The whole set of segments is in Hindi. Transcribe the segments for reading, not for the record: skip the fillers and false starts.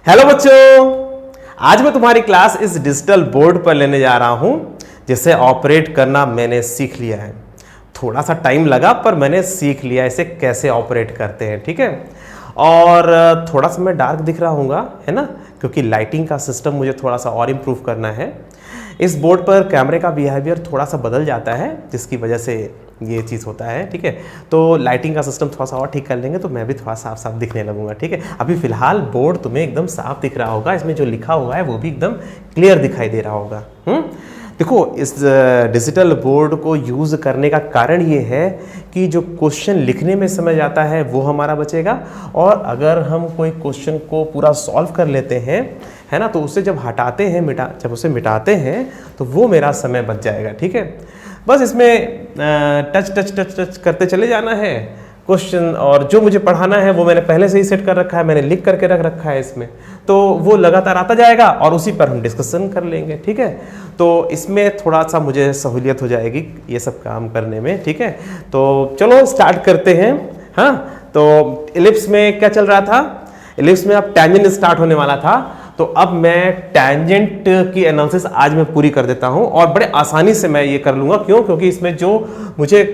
हेलो बच्चों, आज मैं तुम्हारी क्लास इस डिजिटल बोर्ड पर लेने जा रहा हूं जिसे ऑपरेट करना मैंने सीख लिया है। थोड़ा सा टाइम लगा पर मैंने सीख लिया इसे कैसे ऑपरेट करते हैं। ठीक है, और थोड़ा सा मैं डार्क दिख रहा हूँगा, है ना, क्योंकि लाइटिंग का सिस्टम मुझे थोड़ा सा और इम्प्रूव करना है। इस बोर्ड पर कैमरे का बिहेवियर थोड़ा सा बदल जाता है जिसकी वजह से ये चीज़ होता है। ठीक है, तो लाइटिंग का सिस्टम थोड़ा सा और ठीक कर लेंगे तो मैं भी थोड़ा साफ साफ दिखने लगूंगा। ठीक है, अभी फिलहाल बोर्ड तुम्हें एकदम साफ दिख रहा होगा, इसमें जो लिखा हुआ है वो भी एकदम क्लियर दिखाई दे रहा होगा। देखो, इस डिजिटल बोर्ड को यूज़ करने का कारण ये है कि जो क्वेश्चन लिखने में समय आता है वो हमारा बचेगा, और अगर हम कोई क्वेश्चन को पूरा सॉल्व कर लेते हैं, है ना, तो उसे जब हटाते हैं जब उसे मिटाते हैं तो वो मेरा समय बच जाएगा। ठीक है, बस इसमें टच करते चले जाना है क्वेश्चन, और जो मुझे पढ़ाना है वो मैंने पहले से ही सेट कर रखा है, मैंने लिख करके रख रखा है इसमें, तो वो लगातार आता जाएगा और उसी पर हम डिस्कशन कर लेंगे। ठीक है, तो इसमें थोड़ा सा मुझे सहूलियत हो जाएगी ये सब काम करने में। ठीक है, तो चलो स्टार्ट करते हैं। हाँ, तो इलिप्स में क्या चल रहा था? इलिप्स में अब टैंजेंट स्टार्ट होने वाला था, तो अब मैं टैंजेंट की एनालिसिस आज मैं पूरी कर देता हूं, और बड़े आसानी से मैं ये कर लूंगा। क्यों? क्योंकि इसमें जो मुझे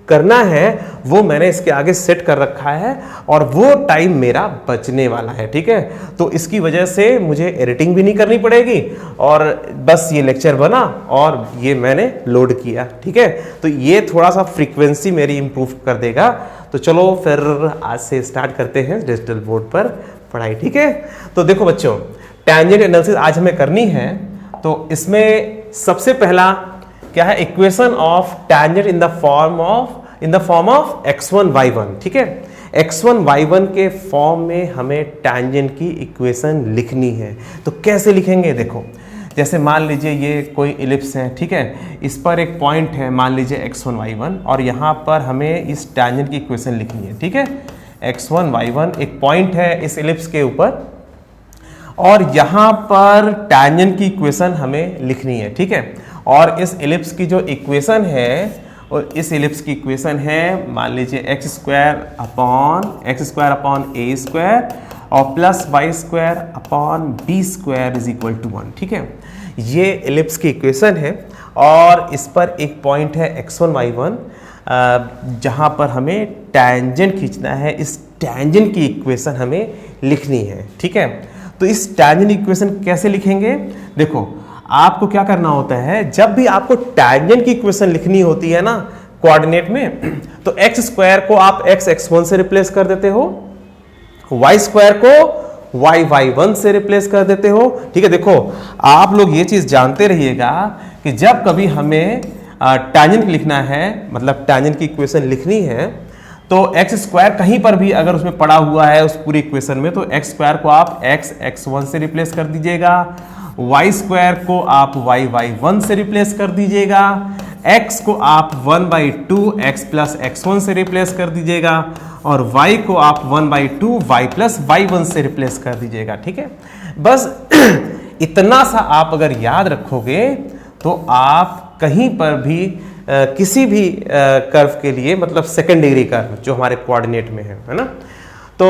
करना है वो मैंने इसके आगे सेट कर रखा है और वो टाइम मेरा बचने वाला है। ठीक है, तो इसकी वजह से मुझे एडिटिंग भी नहीं करनी पड़ेगी, और बस ये लेक्चर बना और ये मैंने लोड किया। ठीक है, तो ये थोड़ा सा फ्रीक्वेंसी मेरी इंप्रूव कर देगा। तो चलो फिर आज से स्टार्ट करते हैं डिजिटल बोर्ड पर पढ़ाई। ठीक है, तो देखो बच्चों, टैंजेंट एनालिसिस आज हमें करनी है, तो इसमें सबसे पहला क्या है? Equation of tangent in the form of x1 y1। ठीक है, x1 y1 के फॉर्म में हमें टैंजेंट की इक्वेशन लिखनी है। तो कैसे लिखेंगे? देखो, जैसे मान लीजिए ये कोई इलिप्स है, ठीक है, इस पर एक पॉइंट है, मान लीजिए x1 y1, और यहाँ पर हमें इस टैंजेंट की इक्वेशन लिखनी है। ठीक है, x1 y1 एक पॉइंट है इस इलिप्स के ऊपर, और यहाँ पर टैंजेंट की इक्वेशन हमें लिखनी है। ठीक है, और इस इलिप्स की जो इक्वेशन है, और इस इलिप्स की इक्वेशन है, मान लीजिए x square upon a square और plus y square upon b square is equal to 1। ठीक है, ये इलिप्स की इक्वेशन है, और इस पर एक पॉइंट है x1 y1 जहाँ पर हमें टैंजेंट खींचना है। इस टैंजेंट की इक्वेशन हमें लिखनी है। ठीक है, तो इस टैंजेंट इक्वेशन कैसे लिखेंगे? देखो, आपको क्या करना होता है, जब भी आपको टैंजेंट की इक्वेशन लिखनी होती है ना कोऑर्डिनेट में, तो एक्स स्क्वायर को आप x1 से रिप्लेस कर देते हो, y स्क्वायर को y1 से रिप्लेस कर देते हो। ठीक है, देखो आप लोग ये चीज जानते रहिएगा कि जब कभी हमें टैंजेंट लिखना है, मतलब टैंजेंट की इक्वेशन लिखनी है, तो एक्स स्क्वायर कहीं पर भी अगर उसमें पड़ा हुआ है उस पूरी इक्वेशन में, तो एक्स स्क्वायर को आप x1 से रिप्लेस कर दीजिएगा, y स्क्वायर को आप y1 से रिप्लेस कर दीजिएगा, x को आप 1/2 x प्लस x1 से रिप्लेस कर दीजिएगा, और y को आप 1/2 y प्लस y1 से रिप्लेस कर दीजिएगा। ठीक है, बस इतना सा आप अगर याद रखोगे तो आप कहीं पर भी किसी भी कर्व के लिए, मतलब सेकेंड डिग्री कर्व जो हमारे कोऑर्डिनेट में है ना, तो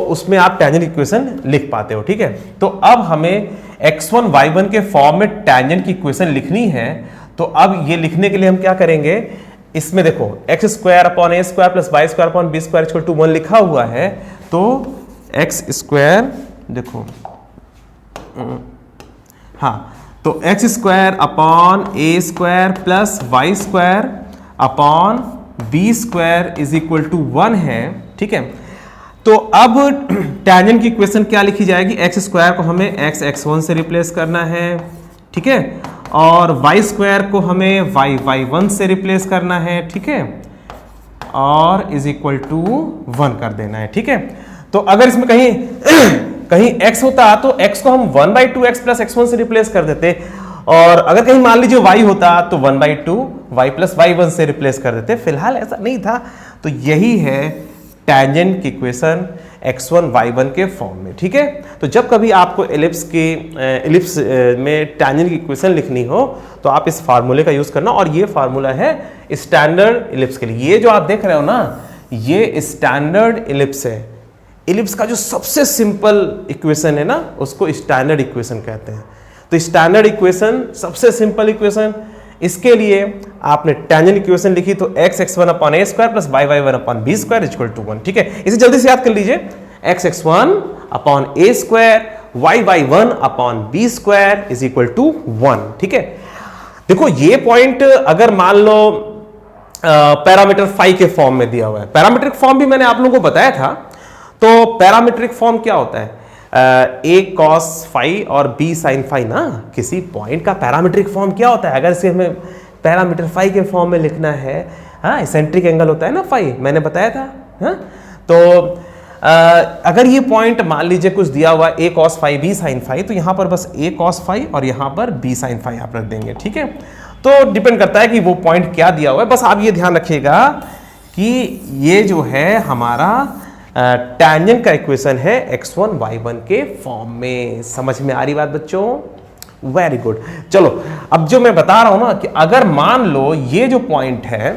उसमें आप टैंजेंट इक्वेशन लिख पाते हो। ठीक है, तो अब हमें x1 y1 के फॉर्म में टैंजेंट की इक्वेशन लिखनी है। तो अब ये लिखने के लिए हम क्या करेंगे? इसमें देखो, x square upon a square plus y square upon b square equal to 1 लिखा हुआ है, तो एक्स स्क्वायर, देखो, हाँ, तो x square upon a square plus y square upon b square is equal to 1 है। ठीक है, तो अब टैंजेंट की इक्वेशन क्या लिखी जाएगी? एक्स स्क्वायर को हमें x1 से रिप्लेस करना है, ठीक है, और वाई स्क्वायर को हमें y1 से रिप्लेस करना है, ठीक है, और इज इक्वल टू 1 कर देना है। ठीक है, तो अगर इसमें कहीं x होता तो x को हम 1/2 x प्लस x1 से रिप्लेस कर देते, और अगर कहीं मान लीजिए y होता तो 1/2 y प्लस y1 से रिप्लेस कर देते। फिलहाल ऐसा नहीं था, तो यही है टैंजेंट की इक्वेशन x1 y1 के फॉर्म में। ठीक है, तो जब कभी आपको इलिप्स में टैंजेंट की इक्वेशन लिखनी हो तो आप इस फार्मूले का यूज करना, और ये फार्मूला है स्टैंडर्ड इलिप्स के लिए। ये जो आप देख रहे हो ना, ये स्टैंडर्ड इलिप्स है। इलिप्स का जो सबसे सिंपल इक्वेशन है ना, उसको स्टैंडर्ड इक्वेशन कहते हैं। तो स्टैंडर्ड इक्वेशन सबसे सिंपल इक्वेशन, इसके लिए आपने टेंजेंट इक्वेशन लिखी तो x(x1 upon a square plus y(y1 upon b square equal to 1). ठीक है, इसे जल्दी से याद कर लीजिए, x(x1 upon a square y(y1 upon b square is equal to 1). ठीक है, देखो ये पॉइंट अगर मान लो पैरामीटर फाई के फॉर्म में दिया हुआ है, पैरामीट्रिक फॉर्म भी मैंने आप लोगों को बताया था। तो पैरामीट्रिक फॉर्म क्या होता है, a cos फाई और b sin फाई ना, किसी पॉइंट का पैरामीट्रिक फॉर्म क्या होता है, अगर इसे हमें पैरामीटर फाई के फॉर्म में लिखना है, हाँ एसेंट्रिक एंगल होता है ना फाई, मैंने बताया था। हाँ तो अगर ये पॉइंट मान लीजिए कुछ दिया हुआ a cos phi b sin phi, तो यहां पर बस a cos फाई और यहां पर b sin फाई आप रख देंगे। ठीक है, तो डिपेंड करता है कि वो पॉइंट क्या दिया हुआ है। बस आप ये ध्यान रखिएगा कि ये जो है हमारा टैंजेंट का इक्वेशन है x1 y1 के फॉर्म में। समझ में आ रही बात बच्चों? Very good. चलो अब जो मैं बता रहा हूं ना कि अगर मान लो ये जो पॉइंट है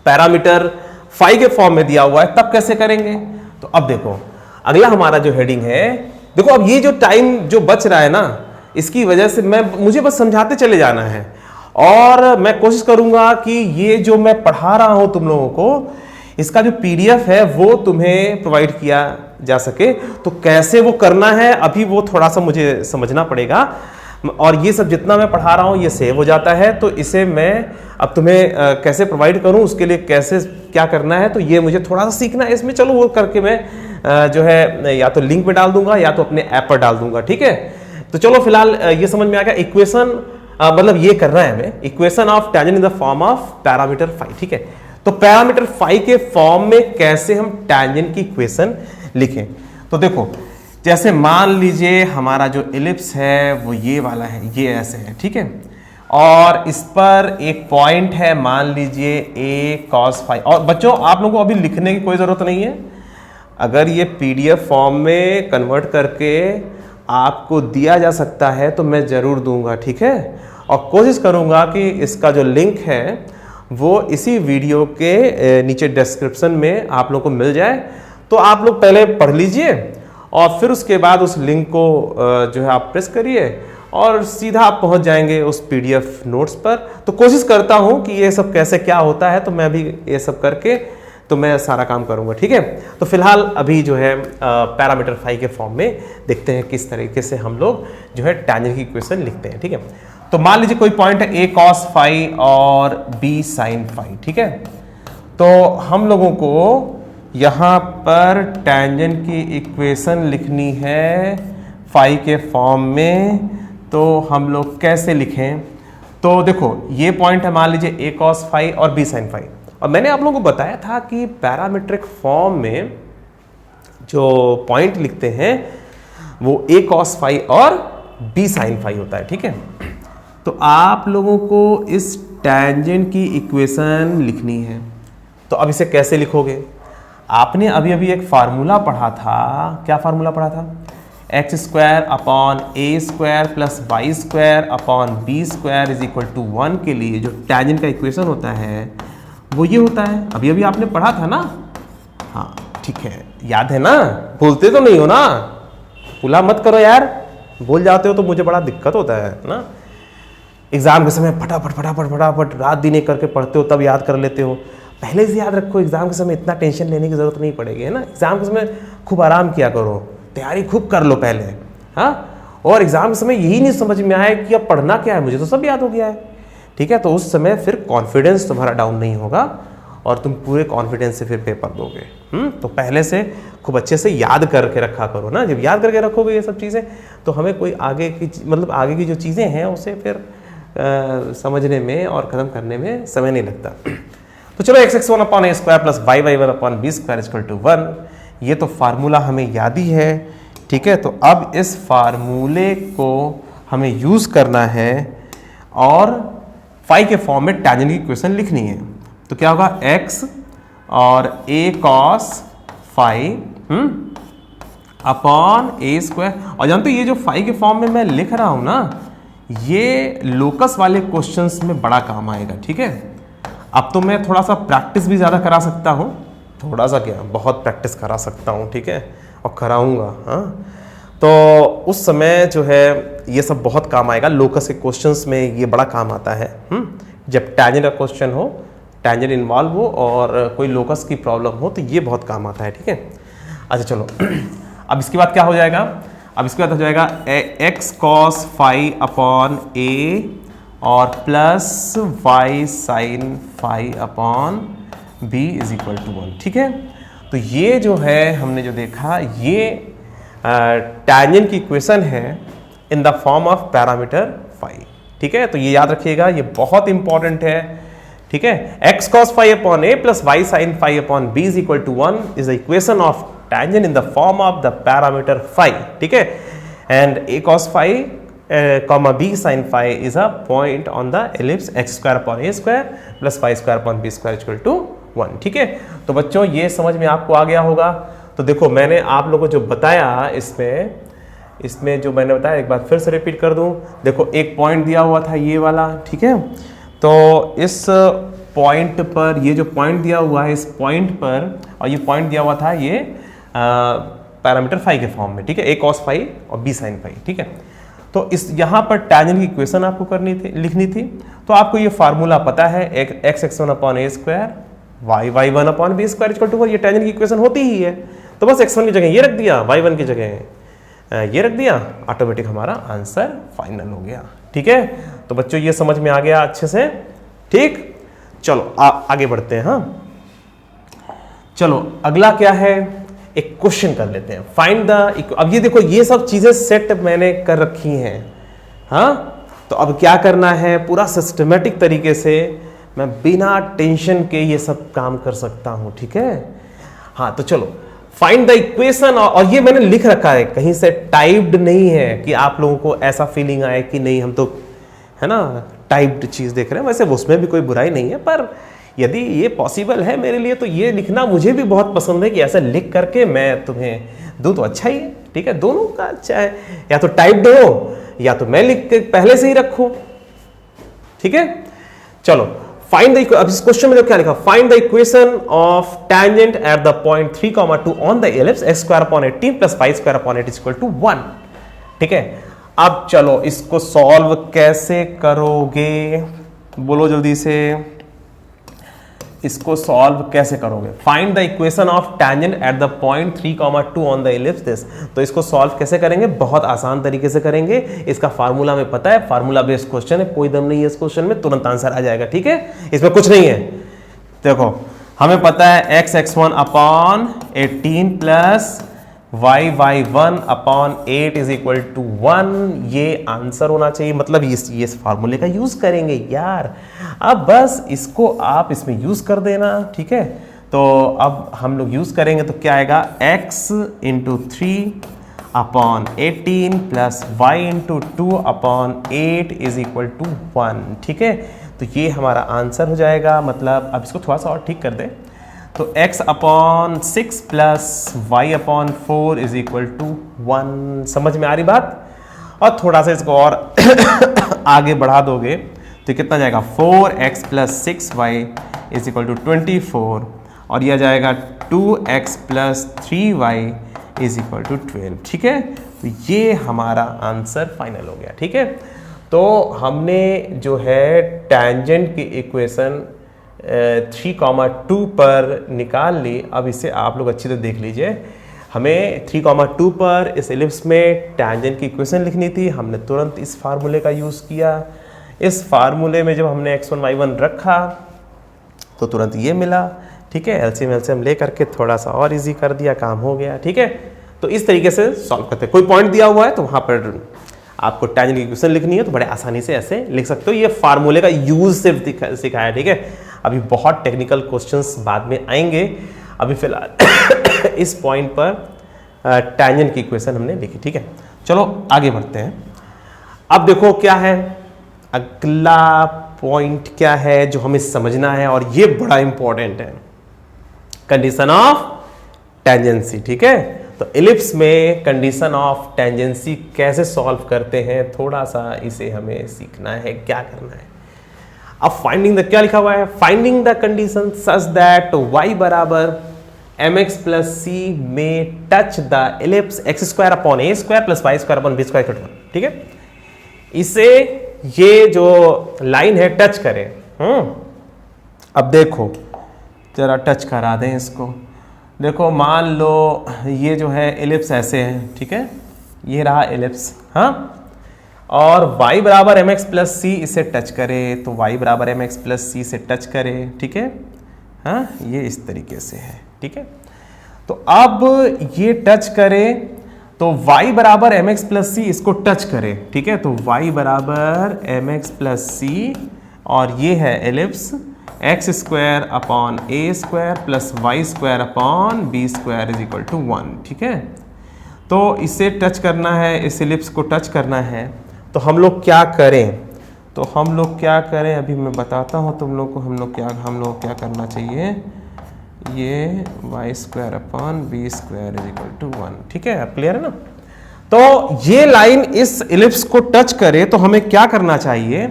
पैरामीटर फाई के फॉर्म में दिया हुआ है, तब कैसे करेंगे? तो अब देखो अगला हमारा जो हेडिंग है, देखो अब ये जो टाइम जो बच रहा है ना, इसकी वजह से मुझे बस समझाते चले जाना है और मैं कोशिश करूंगा कि ये जो मैं पढ़ा रहा हूं तुम लोगों को, इसका जो पीडीएफ है वो तुम्हें प्रोवाइड किया जा सके। तो कैसे वो करना है अभी वो थोड़ा सा मुझे समझना पड़ेगा, और ये सब जितना मैं पढ़ा रहा हूँ ये सेव हो जाता है, तो इसे मैं अब तुम्हें कैसे प्रोवाइड करूँ, उसके लिए कैसे क्या करना है, तो ये मुझे थोड़ा सा सीखना है इसमें। चलो वो करके मैं जो है या तो लिंक में डाल दूंगा या तो अपने ऐप पर डाल दूंगा। ठीक है, तो चलो फिलहाल ये समझ में आ गया इक्वेशन, मतलब ये करना है हमें, equation of tangent in the form of parameter phi. ठीक है, तो पैरामीटर फाई के फॉर्म में कैसे हम टेंजेंट की इक्वेशन लिखें? तो देखो जैसे मान लीजिए हमारा जो इलिप्स है वो ये वाला है, ये ऐसे है। ठीक है, और इस पर एक पॉइंट है, मान लीजिए a cos फाई। और बच्चों आप लोगों को अभी लिखने की कोई जरूरत नहीं है, अगर ये पीडीएफ फॉर्म में कन्वर्ट करके आपको दिया जा सकता है तो मैं जरूर दूंगा। ठीक है, और कोशिश करूंगा कि इसका जो लिंक है वो इसी वीडियो के नीचे डिस्क्रिप्शन में आप लोगों को मिल जाए, तो आप लोग पहले पढ़ लीजिए और फिर उसके बाद उस लिंक को जो है आप प्रेस करिए और सीधा आप पहुंच जाएंगे उस पीडीएफ नोट्स पर। तो कोशिश करता हूं कि ये सब कैसे क्या होता है, तो मैं भी ये सब करके तो मैं सारा काम करूंगा। ठीक है, तो फिलहाल अभी जो है पैरामीटर फाई के फॉर्म में देखते हैं किस तरीके से हम लोग जो है टेंजेंट की इक्वेशन लिखते हैं। ठीक है, तो मान लीजिए कोई पॉइंट है a cos फाई और b sin फाई। ठीक है, तो हम लोगों को यहां पर टेंजेंट की इक्वेशन लिखनी है फाई के फॉर्म में, तो हम लोग कैसे लिखें? तो देखो ये पॉइंट है मान लीजिए a cos फाई और b sin फाई, और मैंने आप लोगों को बताया था कि पैरामीट्रिक फॉर्म में जो पॉइंट लिखते हैं वो a cos फाई और b sin फाई होता है। ठीक है, तो आप लोगों को इस टेंजेंट की इक्वेशन लिखनी है, तो अब इसे कैसे लिखोगे? आपने अभी अभी एक फार्मूला पढ़ा था, क्या फार्मूला पढ़ा था? X square upon a square plus y square upon b square is equal to 1 के लिए जो टेंजेंट का इक्वेशन होता है वो ये होता है। अभी अभी आपने पढ़ा था ना? हाँ ठीक है, याद है ना? भूलते तो नहीं हो ना? भूला मत करो यार, भूल जाते हो तो मुझे बड़ा दिक्कत होता है ना। एग्जाम के समय फटाफट फटाफट फटाफट रात दिन एक करके पढ़ते हो, तब याद कर लेते हो। पहले से याद रखो, एग्जाम के समय इतना टेंशन लेने की जरूरत नहीं पड़ेगी, है ना। एग्जाम के समय खूब आराम किया करो, तैयारी खूब कर लो पहले, हाँ। और एग्जाम के समय यही नहीं समझ में आया कि अब पढ़ना क्या है, मुझे तो सब याद हो गया है, ठीक है। तो उस समय फिर कॉन्फिडेंस तुम्हारा डाउन नहीं होगा और तुम पूरे कॉन्फिडेंस से फिर पेपर दोगे। तो पहले से खूब अच्छे से याद करके रखा करो ना। जब याद करके रखोगे ये सब चीज़ें, तो हमें कोई आगे की मतलब आगे की जो चीज़ें हैं उसे फिर समझने में और ख़त्म करने में समय नहीं लगता। तो चलो x(x1 upon a square plus y(y1 upon b square equal to 1), ये तो फार्मूला हमें याद ही है, ठीक है। तो अब इस फार्मूले को हमें यूज़ करना है और फाई के फॉर्म में टेंजेंट की इक्वेशन लिखनी है। तो क्या होगा, x और a cos phi upon a square. और जानते हो ये जो फाई के फॉर्म में मैं लिख रहा हूं ना, ये लोकस वाले क्वेश्चंस में बड़ा काम आएगा, ठीक है। अब तो मैं थोड़ा सा प्रैक्टिस भी ज़्यादा करा सकता हूँ, थोड़ा सा क्या, बहुत प्रैक्टिस करा सकता हूँ, ठीक है, और कराऊंगा। हाँ, तो उस समय जो है ये सब बहुत काम आएगा। लोकस के क्वेश्चंस में ये बड़ा काम आता है। जब टैंजेंट का क्वेश्चन हो, टैंजेंट इन्वॉल्व हो और कोई लोकस की प्रॉब्लम हो, तो ये बहुत काम आता है, ठीक है। अच्छा चलो अब इसके बाद क्या हो जाएगा, अब इसके बाद हो जाएगा x cos phi upon a और plus y sin phi upon b is equal to 1, ठीक है। तो ये जो है हमने जो देखा, ये टैंजेंट की इक्वेशन है in the form of parameter phi, ठीक है। तो ये याद रखिएगा, ये बहुत इंपॉर्टेंट है, ठीक है। X cos phi upon a plus y sin phi upon b is equal to 1 is the equation of tangent in the form of the parameter phi, ठीक है। and a cos phi comma b sin phi is a point on the ellipse x square upon a square plus phi square upon b square equal to 1, ठीक है। तो बच्चों ये समझ में आपको आ गया होगा। तो देखो मैंने आप लोगों को जो बताया इसमें जो मैंने बताया एक बार फिर से रिपीट कर दूं। देखो एक पॉइंट दिया हुआ था ये वाला, ठीक है। तो इस पॉइंट पर, ये जो पॉइंट दिया हुआ है इस पॉइंट पर, और ये पॉइंट दिया हुआ था ये पैरामीटर फाई के फॉर्म में, ठीक है, ए कॉस फाई और बी साइन फाई, ठीक है। तो इस यहाँ पर टैंजेंट की इक्वेशन आपको करनी थी, लिखनी थी। तो आपको ये फार्मूला पता है, x x one upon a square y y one upon b square equal to 4, ये टैंजेंट की इक्वेशन होती ही है। तो बस x1 की जगह ये रख दिया, y1 की जगह ये रख दिया, ऑटोमेटिक हमारा आंसर फाइनल हो गया, ठीक है। तो बच्चों ये समझ में आ गया अच्छे से, ठीक। चलो आगे बढ़ते हैं। हाँ चलो अगला क्या है, एक क्वेश्चन कर लेते हैं, फाइंड द। अब ये देखो ये सब चीजें सेट मैंने कर रखी हैं। हाँ तो अब क्या करना है, पूरा सिस्टमेटिक तरीके से मैं बिना टेंशन के ये सब काम कर सकता हूं, ठीक है। हाँ तो चलो फाइंड द इक्वेशन, और ये मैंने लिख रखा है, कहीं से टाइप्ड नहीं है कि आप लोगों को ऐसा फीलिंग आए कि नहीं हम तो है ना टाइप्ड चीज देख रहे हैं। वैसे उसमें भी कोई बुराई नहीं है, पर यदि ये पॉसिबल है मेरे लिए तो ये लिखना मुझे भी बहुत पसंद है कि ऐसा लिख करके मैं तुम्हें दूं तो अच्छा ही है, ठीक है। दोनों का अच्छा है, या तो टाइप्ड हो या तो मैं लिख के पहले से ही रखूं, ठीक है। चलो फाइंड द, अब इस क्वेश्चन में क्या लिखा, find the equation of tangent at the point 3,2 on the ellipse x square upon 18 plus phi square upon 8 equal to 1, ठीक है। अब चलो इसको सॉल्व कैसे करोगे, बोलो जल्दी से, इसको सॉल्व कैसे करोगे। Find the equation of tangent at the point 3,2 on the ellipse this. तो इसको सॉल्व कैसे करेंगे, बहुत आसान तरीके से करेंगे। इसका फार्मूला में पता है, फार्मूला बेस्ड क्वेश्चन है, कोई दम नहीं है इस क्वेश्चन में, तुरंत आंसर आ जाएगा, ठीक है। इसमें कुछ नहीं है। देखो हमें पता है x x1 upon 18 plus y1 upon 8 is equal to 1, ये आंसर होना चाहिए। मतलब इस फार्मूले का यूज करेंगे यार। अब बस इसको आप इसमें यूज कर देना, ठीक है। तो अब हम लोग यूज करेंगे तो क्या आएगा, x into 3 upon 18 plus y into 2 upon 8 is equal to 1, ठीक है। तो ये हमारा आंसर हो जाएगा। मतलब अब इसको थोड़ा सा और ठीक कर दे, तो x upon 6 plus y upon 4 is equal to 1। समझ में आ रही बात। और थोड़ा सा इसको और आगे बढ़ा दोगे तो कितना जाएगा, 4x plus 6y is equal to 24, और यह जाएगा 2x plus 3y is equal to 12, ठीक है। तो ये हमारा आंसर फाइनल हो गया, ठीक है। तो हमने जो है टैंजेंट की इक्वेशन 3,2 पर निकाल ली। अब इसे आप लोग अच्छी तरह देख लीजिए। हमें 3,2 पर इस एलिप्स में टैंजेंट की इक्वेशन लिखनी थी, हमने तुरंत इस फार्मूले का यूज़ किया। इस फार्मूले में जब हमने x1 y1 रखा तो तुरंत ये मिला, ठीक है। एलसीएम ले करके थोड़ा सा और इजी कर दिया, काम हो गया, ठीक है। तो इस तरीके से सॉल्व करते हैं। कोई पॉइंट दिया हुआ है तो वहाँ पर आपको टैंजेंट की इक्वेशन लिखनी है तो बड़े आसानी से ऐसे लिख सकते हो। ये फार्मूले का यूज सिर्फ सिखाया, ठीक है। अभी बहुत टेक्निकल क्वेश्चंस बाद में आएंगे। अभी फिलहाल इस पॉइंट पर टैंजेंट की इक्वेशन हमने लिखी, ठीक है। चलो आगे बढ़ते हैं। अब देखो क्या है अगला पॉइंट, क्या है जो हमें समझना है, और ये बड़ा इंपॉर्टेंट है, कंडीशन ऑफ टेंजेंसी, ठीक है। तो एलिप्स में कंडीशन ऑफ टेंजेंसी कैसे सॉल्व करते हैं, थोड़ा सा इसे हमें सीखना है, क्या करना है। अब फाइंडिंग द, क्या लिखा हुआ है, finding the condition such that y बराबर एम एक्स प्लस सी में touch the ellipse x square upon a square plus y square upon b square, ठीक है। इसे ये जो लाइन है टच करे। अब देखो जरा टच करा दें इसको। देखो मान लो ये जो है एलिप्स ऐसे है, ठीक है, ये रहा एलिप्स, हाँ, और y बराबर एम एक्स प्लस सी इसे टच करे तो y बराबर एम एक्स प्लस सी से टच करे, ठीक है, हाँ, ये इस तरीके से है, ठीक है। तो अब ये टच करे तो y बराबर एम एक्स प्लस सी इसको टच करे, ठीक है, तो y बराबर एम एक्स प्लस सी और ये है ellipse x square upon a square plus y square upon b square is equal to 1, ठीक है। तो इसे टच करना है, इस एलिप्स को टच करना है, तो हम लोग क्या करें, अभी मैं बताता हूँ तुम लोग को। हम लोग क्या करना चाहिए, ये y square upon b square is equal to 1, ठीक है, क्लियर है ना। तो ये लाइन इस एलिप्स को टच करे तो हमें क्या करना चाहिए,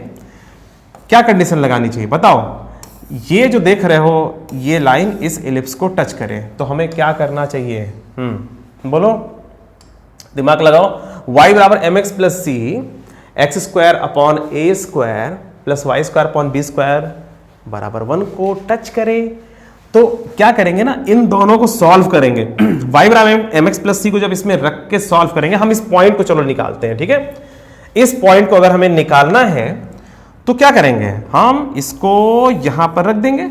क्या कंडीशन लगानी चाहिए बताओ। ये जो देख रहे हो ये लाइन इस एलिप्स को टच करे तो हमें क्या करना चाहिए, बोलो, दिमाग लगाओ। y बराबर m x plus c x square upon a square plus y square upon b square बराबर 1 को टच करे तो क्या करेंगे ना, इन दोनों को सॉल्व करेंगे। y बराबर एम एक्स प्लस सी को जब इसमें रख के सॉल्व करेंगे, हम इस पॉइंट को चलो निकालते हैं, ठीक है। इस पॉइंट को अगर हमें निकालना है तो क्या करेंगे, हम इसको यहां पर रख देंगे।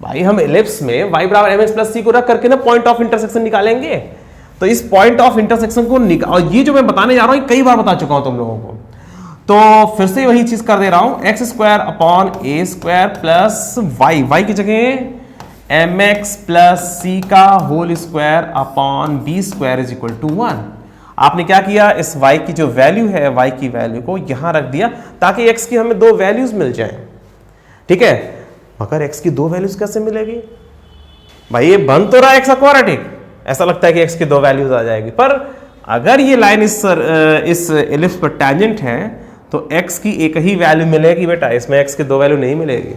भाई हम एलिप्स में y बराबर एम एक्स प्लस सी को रख करके ना पॉइंट ऑफ इंटरसेक्शन निकालेंगे। तो इस पॉइंट ऑफ इंटरसेक्शन को और ये जो मैं बताने जा रहा हूं कई बार बता चुका हूं तुम लोगों को, तो फिर से वही चीज कर दे रहा हूं। X square upon a square plus y की जगह एम एक्स प्लस सी का whole square upon b square is equal to 1। आपने क्या किया, इस y की जो वैल्यू है, y की वैल्यू को यहां रख दिया ताकि x की हमें दो वैल्यूज मिल जाए, ठीक है। मगर x की दो वैल्यूज कैसे मिलेगी भाई, ये बन तो रहा है x क्वाड्रेटिक, ऐसा लगता है कि x की दो वैल्यूज आ जाएगी, पर अगर ये लाइन इस एलिप्स पर टैंजेंट है तो x की एक ही वैल्यू मिलेगी बेटा, इसमें x की दो वैल्यू नहीं मिलेगी।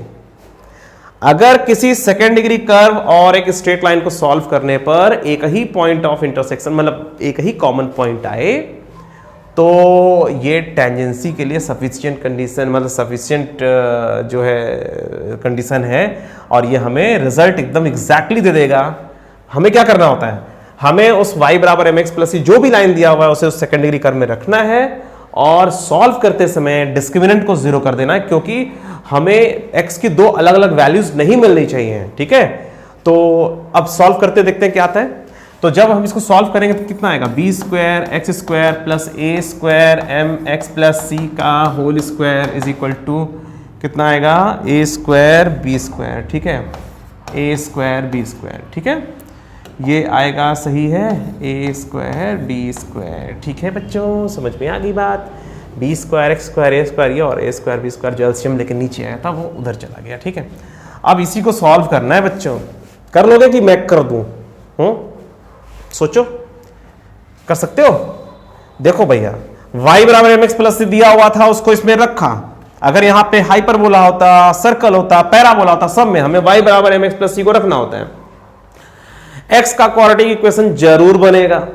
अगर किसी सेकेंड डिग्री कर्व और एक स्ट्रेट लाइन को सॉल्व करने पर एक ही पॉइंट ऑफ इंटरसेक्शन मतलब एक ही कॉमन पॉइंट आए तो ये टेंजेंसी के लिए सफिशिएंट कंडीशन मतलब सफिशिएंट जो है कंडीशन है और ये हमें रिजल्ट एकदम एग्जैक्टली दे देगा। हमें क्या करना होता है, हमें उस y बराबर एम एक्स प्लस जो भी लाइन दिया हुआ है उसे उस सेकेंड डिग्री कर्व में रखना है और सॉल्व करते समय डिस्क्रिमिनेंट को जीरो कर देना है, क्योंकि हमें x की दो अलग अलग वैल्यूज नहीं मिलनी चाहिए, ठीक है। तो अब सॉल्व करते देखते हैं क्या आता है। तो जब हम इसको सॉल्व करेंगे तो कितना आएगा, b square x square plus a square m x plus c का whole square is equal to कितना आएगा, ए स्क्वायर बी स्क्वायर, ठीक है, ए स्क्वायर बी स्क्वायर, ठीक है, ये आएगा सही है, ए स्क्वायर बी स्क्वायर, ठीक है बच्चों, समझ में आ गई बात। बी स्क्वायर एक्स स्क्वायर ए स्क्वायर ये और ए स्क्वायर बी स्क्वायर जो एलसीएम लेके नीचे आया था वो उधर चला गया, ठीक है। अब इसी को सॉल्व करना है बच्चों, कर लोगे कि मैं कर दूं, सोचो, कर सकते हो। देखो भैया y बराबर एम एक्स प्लस दिया हुआ था, उसको इसमें रखा, अगर यहाँ पे हाइपरबोला होता, सर्कल होता, पैराबोला होता, सब में हमें y बराबर एम एक्स प्लस सी को रखना होता है। x का क्वाड्रेटिक इक्वेशन जरूर बनेगा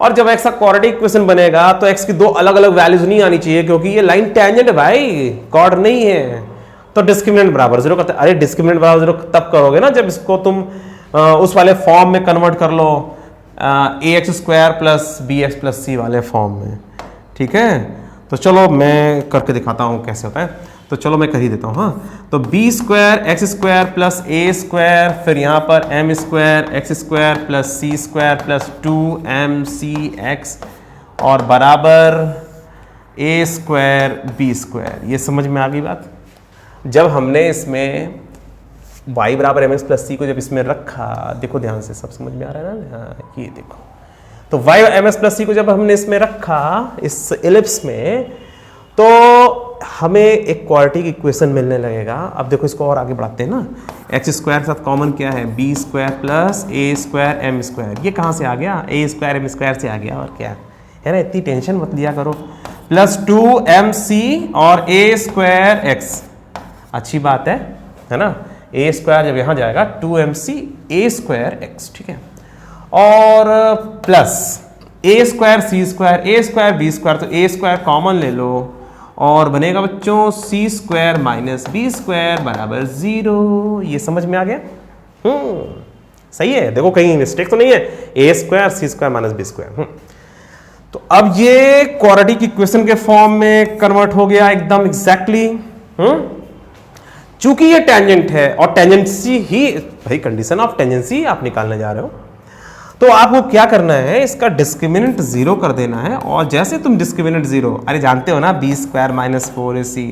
और जब x का क्वाड्रेटिक इक्वेशन बनेगा तो x की दो अलग अलग वैल्यूज नहीं आनी चाहिए, क्योंकि ये लाइन टेंजेंट है भाई, कॉर्ड नहीं है। तो डिस्क्रिमिनेंट बराबर जीरो करते, अरे डिस्क्रिमिनेंट बराबर जीरो तब करोगे ना जब इसको तुम उस वाले फॉर्म में कन्वर्ट कर लो, a x square plus b x plus c वाले फॉर्म में, ठीक है। तो चलो मैं करके दिखाता हूँ कैसे होता है, तो चलो मैं कर ही देता हूँ। हाँ, तो b square x square plus a square, फिर यहाँ पर m square x square plus c square plus 2mcx और बराबर ए स्क्वायर बी स्क्वायर। ये समझ में आ गई बात। जब हमने इसमें y बराबर एम एक्स प्लस सी को जब इसमें रखा, देखो ध्यान से, सब समझ में आ रहा है ना, हाँ ये देखो, तो y एम एक्स प्लस सी को जब हमने इसमें रखा इस एलिप्स में, तो हमें एक क्वाड्रेटिक इक्वेशन मिलने लगेगा। अब देखो इसको और आगे बढ़ाते हैं ना, एक्स स्क्वायर के साथ कॉमन क्या है, B square plus a square m square, ये कहाँ से आ गया, ए स्क्वायर एम स्क्वायर से आ गया, और क्या है ना, इतनी टेंशन मत लिया करो, प्लस 2mc और ए स्क्वायर एक्स, अच्छी बात है ना। ए स्क्वायर जब यहां जाएगा 2mc a स्क्वायर x, ठीक है, और plus a square c square A square B square, तो ए स्क्वायर कॉमन ले लो और बनेगा बच्चों सी स्क्वायर माइनस बी स्क्वायर बराबर 0। ये समझ में आ गया? सही है, देखो कहीं मिस्टेक तो नहीं है, ए square c square minus b square. तो अब ये क्वाड्रेटिक इक्वेशन के फॉर्म में कन्वर्ट हो गया एकदम एग्जैक्टली। चूंकि ये टेंजेंट है और टेंजेंसी ही भाई, कंडीशन ऑफ टेंजेंसी आप निकालने जा रहे हो, तो आपको क्या करना है, इसका डिस्क्रिमिनेंट 0 कर देना है। और जैसे तुम डिस्क्रिमिनेंट 0, अरे जानते हो ना b square minus 4ac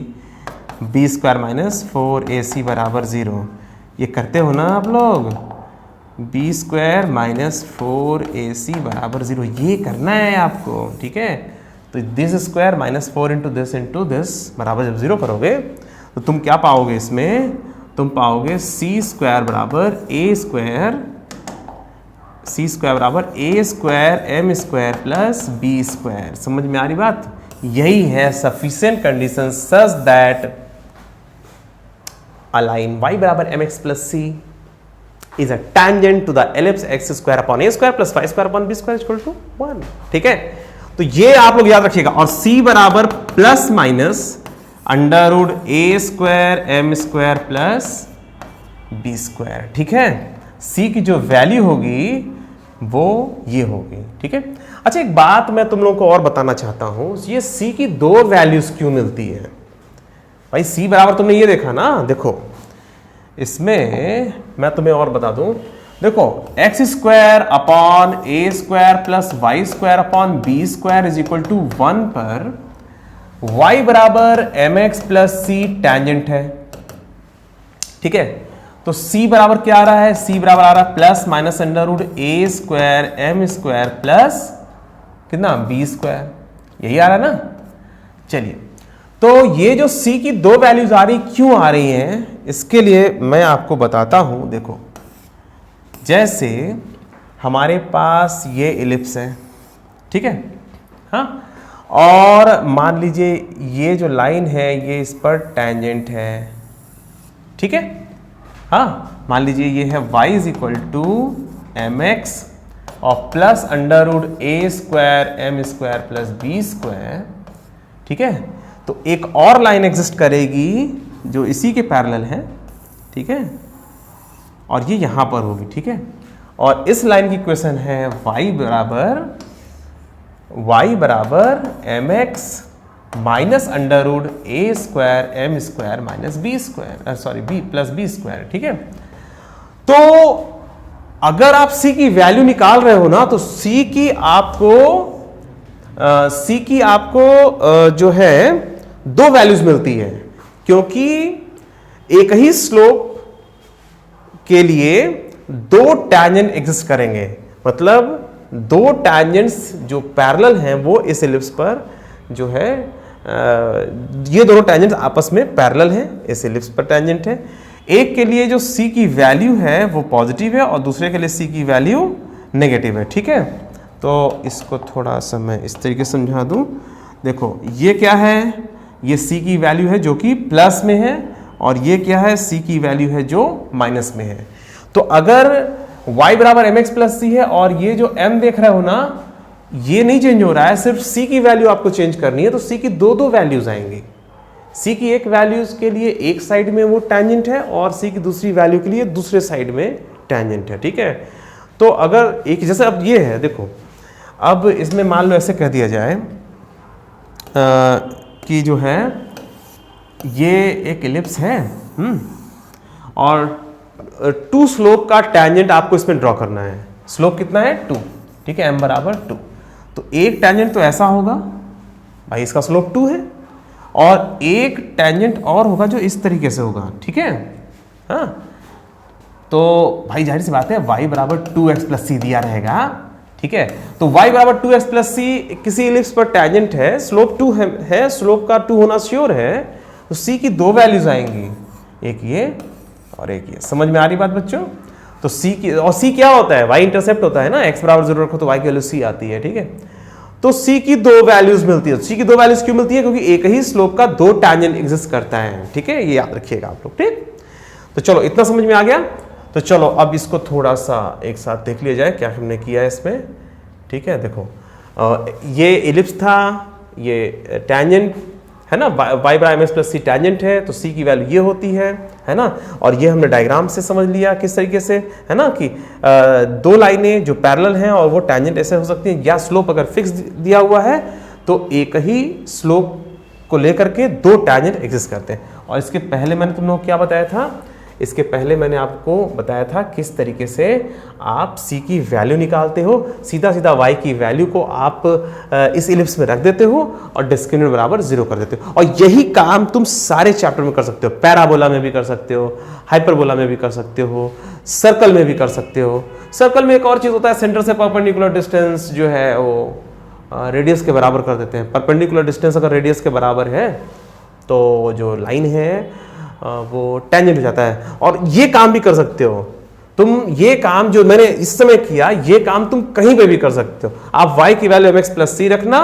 b square minus 4ac बराबर 0, ये करते हो ना आप लोग, बी स्क्वायर माइनस 4ac बराबर 0, ये करना है आपको, ठीक है। तो this square minus 4 into this बराबर जब 0 करोगे तो तुम क्या पाओगे, इसमें तुम पाओगे सी स्क्वायर बराबर ए स्क्वायर, सी स्क्वायर बराबर a square m square plus b square. समझ में आ रही बात? यही है sufficient condition such that a line y बराबर mx plus c is a tangent to the ellipse x square upon a square plus y square upon b square equal to 1। ठीक है, तो ये आप लोग याद रखिएगा। और c बराबर plus minus under root a square m square plus b square. ठीक है, c की जो वैल्यू होगी वो ये होगी। ठीक है, अच्छा एक बात मैं तुम लोगों को और बताना चाहता हूं, ये c की दो वैल्यूज क्यों मिलती है भाई? c बराबर तुमने ये देखा ना, देखो इसमें मैं तुम्हें और बता दूं, देखो x square upon a square plus y square upon b square is equal to 1 पर y बराबर m x plus c tangent है। ठीक है, तो c बराबर क्या आ रहा है? c बराबर आ रहा है plus minus under root a square m square plus कितना बी स्क्वायर, यही आ रहा है ना। चलिए, तो ये जो c की दो वैल्यूज आ रही, क्यों आ रही हैं, इसके लिए मैं आपको बताता हूं। देखो जैसे हमारे पास ये इलिप्स है, ठीक है, हाँ, और मान लीजिए ये जो लाइन है ये इस पर टेंजेंट है। ठीक है, हाँ, मान लीजिए ये है y is equal to m x और plus under root a square m square plus b square. ठीक है, तो एक और लाइन एग्जिस्ट करेगी जो इसी के पैरेलल है। ठीक है, और ये यहां पर होगी। ठीक है, और इस लाइन की इक्वेशन है y बराबर m x minus under root a square m square minus b square, sorry b plus b square. ठीक है, तो अगर आप c की वैल्यू निकाल रहे हो ना, तो c की आपको जो है दो वैल्यूज मिलती है, क्योंकि एक ही स्लोप के लिए दो टैंजेंट एग्जिस्ट करेंगे। मतलब दो टैंजेंट्स जो पैरेलल हैं वो इस एलिप्स पर जो है, ये दोनों टैंजेंट्स आपस में पैरेलल हैं, इस एलिप्स पर टैंजेंट है। एक के लिए जो c की वैल्यू है वो पॉजिटिव है और दूसरे के लिए c की वैल्यू नेगेटिव है। ठीक है, तो इसको थोड़ा सा मैं इस तरीके से समझा दूं। देखो ये क्या है, ये c की वैल्यू है जो कि प्लस में है, और ये क्या है, c की वैल्यू है जो माइनस में है। तो अगर y बराबर एम एक्स प्लस सी है और ये जो m देख रहे हो ना, ये नहीं चेंज हो रहा है, सिर्फ c की वैल्यू आपको चेंज करनी है, तो c की दो वैल्यूज आएंगी। c की एक वैल्यूज के लिए एक साइड में वो टेंजेंट है और c की दूसरी वैल्यू के लिए दूसरे साइड में टेंजेंट है। ठीक है, तो अगर एक जैसे अब ये है, देखो अब इसमें मान लो ऐसे कह दिया जाए कि जो है ये एक एलिप्स है, और 2 स्लोप का टेंजेंट आपको इसमें ड्रॉ करना है। स्लोप कितना है? 2। ठीक है, m बराबर 2। तो एक टेंजेंट तो ऐसा होगा भाई, इसका स्लोप 2 है, और एक टेंजेंट और होगा जो इस तरीके से होगा। ठीक है, हाँ, तो भाई जाहिर सी बात है y बराबर 2x प्लस सी दिया रहेगा। ठीक है, तो y बराबर 2x प्लस सी किसी एलिप्स पर टेंजेंट है, स्लोप 2 है, स्लोप का 2 होना श्योर है, तो c की दो वैल्यूज आएंगी, एक ये और एक ये। समझ में आ रही बात बच्चों? तो c की, और c क्या होता है? y इंटरसेप्ट होता है ना, x बराबर 0 रखो तो y की वैल्यू c आती है। ठीक है, तो c की दो वैल्यूज मिलती है। c की दो वैल्यूज क्यों मिलती है? क्योंकि एक ही स्लोप का दो टैंजेंट एग्जिस्ट करता है। ठीक है, ये याद रखिएगा आप लोग। ठीक, तो तो चलो इतना समझ में आ गया। तो चलो अब इसको थोड़ा सा एक साथ देख लिया जाए क्या हमने किया है इसमें। ठीक है, देखो ये इलिप्स था, ये टैंजेंट है ना, y बराबर mx प्लस सी टैंजेंट है, तो c की वैल्यू ये होती है ना। और ये हमने डायग्राम से समझ लिया किस तरीके से, है ना, कि दो लाइनें जो पैरेलल हैं और वो टैंजेंट ऐसे हो सकती हैं, या स्लोप अगर फिक्स दिया हुआ है तो एक ही स्लोप को लेकर के दो टैंजेंट एग्जिस्ट करते हैं। और इसके पहले मैंने तुम लोगों को क्या बताया था, इसके पहले मैंने आपको बताया था किस तरीके से आप c की वैल्यू निकालते हो। सीधा सीधा y की वैल्यू को आप इस इलिप्स में रख देते हो और डिस्क्रिमिनेंट बराबर 0 कर देते हो। और यही काम तुम सारे चैप्टर में कर सकते हो, पैराबोला में भी कर सकते हो, हाइपरबोला में भी कर सकते हो, सर्कल में भी कर सकते हो। सर्कल में एक और चीज़ होता है, सेंटर से परपेंडिकुलर डिस्टेंस जो है वो रेडियस के बराबर कर देते हैं। परपेंडिकुलर डिस्टेंस अगर रेडियस के बराबर है तो जो लाइन है वो टेंजेंट हो जाता है। और ये काम भी कर सकते हो तुम, ये काम जो मैंने इस समय किया ये काम तुम कहीं पे भी कर सकते हो। आप y की वैल्यू mx प्लस सी रखना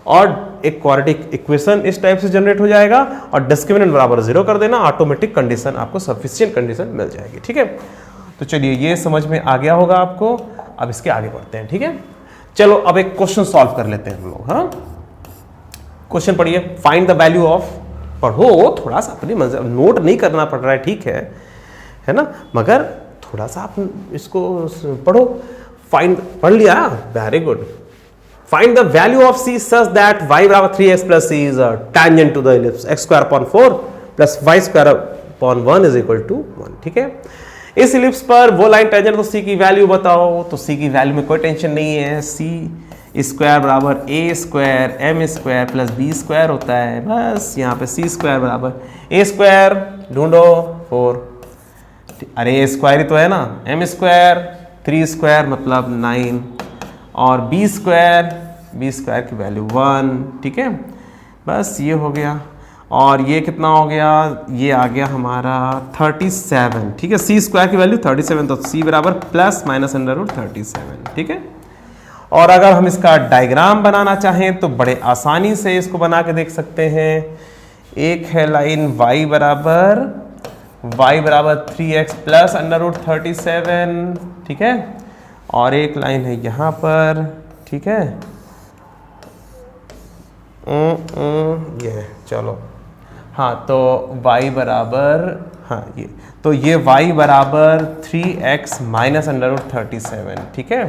और एक क्वाड्रेटिक इक्वेशन इस टाइप से जनरेट हो जाएगा और डिस्क्रिमिनेंट बराबर 0 कर देना, ऑटोमेटिक कंडीशन आपको सफिशिएंट कंडीशन मिल जाएगी। ठीक है, तो चलिए ये समझ में आ गया होगा आपको। अब इसके आगे बढ़ते हैं। ठीक है, चलो अब एक क्वेश्चन सॉल्व कर लेते हैं हम लोग। हाँ, क्वेश्चन पढ़िए, फाइंड द वैल्यू ऑफ, पढ़ो थोड़ा सा, अपनी मजा, नोट नहीं करना पड़ रहा है, ठीक है ना, मगर थोड़ा सा आप इसको पढ़ो। फाइंड, पढ़ लिया, very good. Find the value of c such that y बराबर 3x plus c is a tangent to the ellipse x square upon 4 plus y square upon 1 is equal to 1। ठीक है, इस इलिप्स पर वो लाइन टैंजेंट, तो c की वैल्यू बताओ। तो c की वैल्यू में कोई टेंशन नहीं है, c स्क्वायर बराबर a square m square plus b square होता है। बस यहाँ पे c स्क्वायर बराबर a स्क्वायर ढूंढो 4, अरे a स्क्वायर ही तो है ना, m स्क्वायर 3 स्क्वायर मतलब 9 और b स्क्वायर की वैल्यू 1। ठीक है, बस ये हो गया। और ये कितना हो गया, ये आ गया हमारा 37। ठीक है, c स्क्वायर की वैल्यू 37, तो c बराबर प्लस माइनस अंडर रूट 37। ठीक है, और अगर हम इसका डायग्राम बनाना चाहें तो बड़े आसानी से इसको बना के देख सकते हैं। एक है लाइन y बराबर 3x प्लस अंडर रूट 37। ठीक है, और एक लाइन है यहाँ पर। ठीक है, ये चलो, हाँ, तो y बराबर, हाँ ये, तो ये y बराबर 3x माइनस अंडर रूट 37। ठीक है,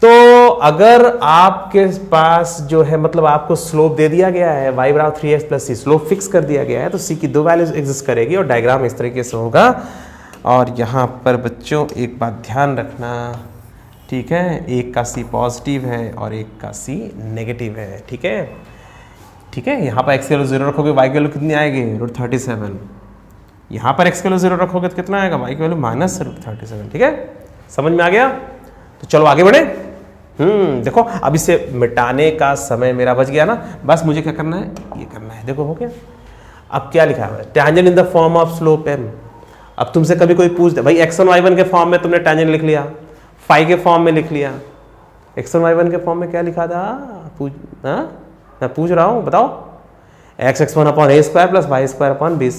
तो अगर आपके पास जो है, मतलब आपको स्लोप दे दिया गया है y बराबर 3x प्लस सी, स्लोप फिक्स कर दिया गया है, तो c की दो वैल्यूज एग्जिस्ट करेगी और डायग्राम इस तरीके से होगा। और यहाँ पर बच्चों एक बात ध्यान रखना, ठीक है, एक का c पॉजिटिव है और एक का c नेगेटिव है। ठीक है, ठीक है, यहाँ पर x की वैल्यू 0 रखोगे, y की वैल्यू कितनी आएगी, रूट 37। यहाँ पर x की वैल्यू 0 रखोगे तो कितना आएगा, y की वैल्यू माइनस रूट 37। ठीक है, समझ में आ गया। तो चलो आगे बढ़े। देखो अब इसे मिटाने का समय मेरा बच गया ना, बस मुझे क्या करना है, ये करना है। देखो हो गया। अब क्या लिखा है, tangent in the form of slope m। अब तुमसे कभी कोई पूछ दे, भाई x1 y1 के फॉर्म में तुमने टैंजेंट लिख लिया, फाई के फॉर्म में लिख लिया, x1 y1 के फॉर्म में क्या लिखा था, मैं पूछ रहा हूँ, बताओ। x1 upon a square plus y square upon b,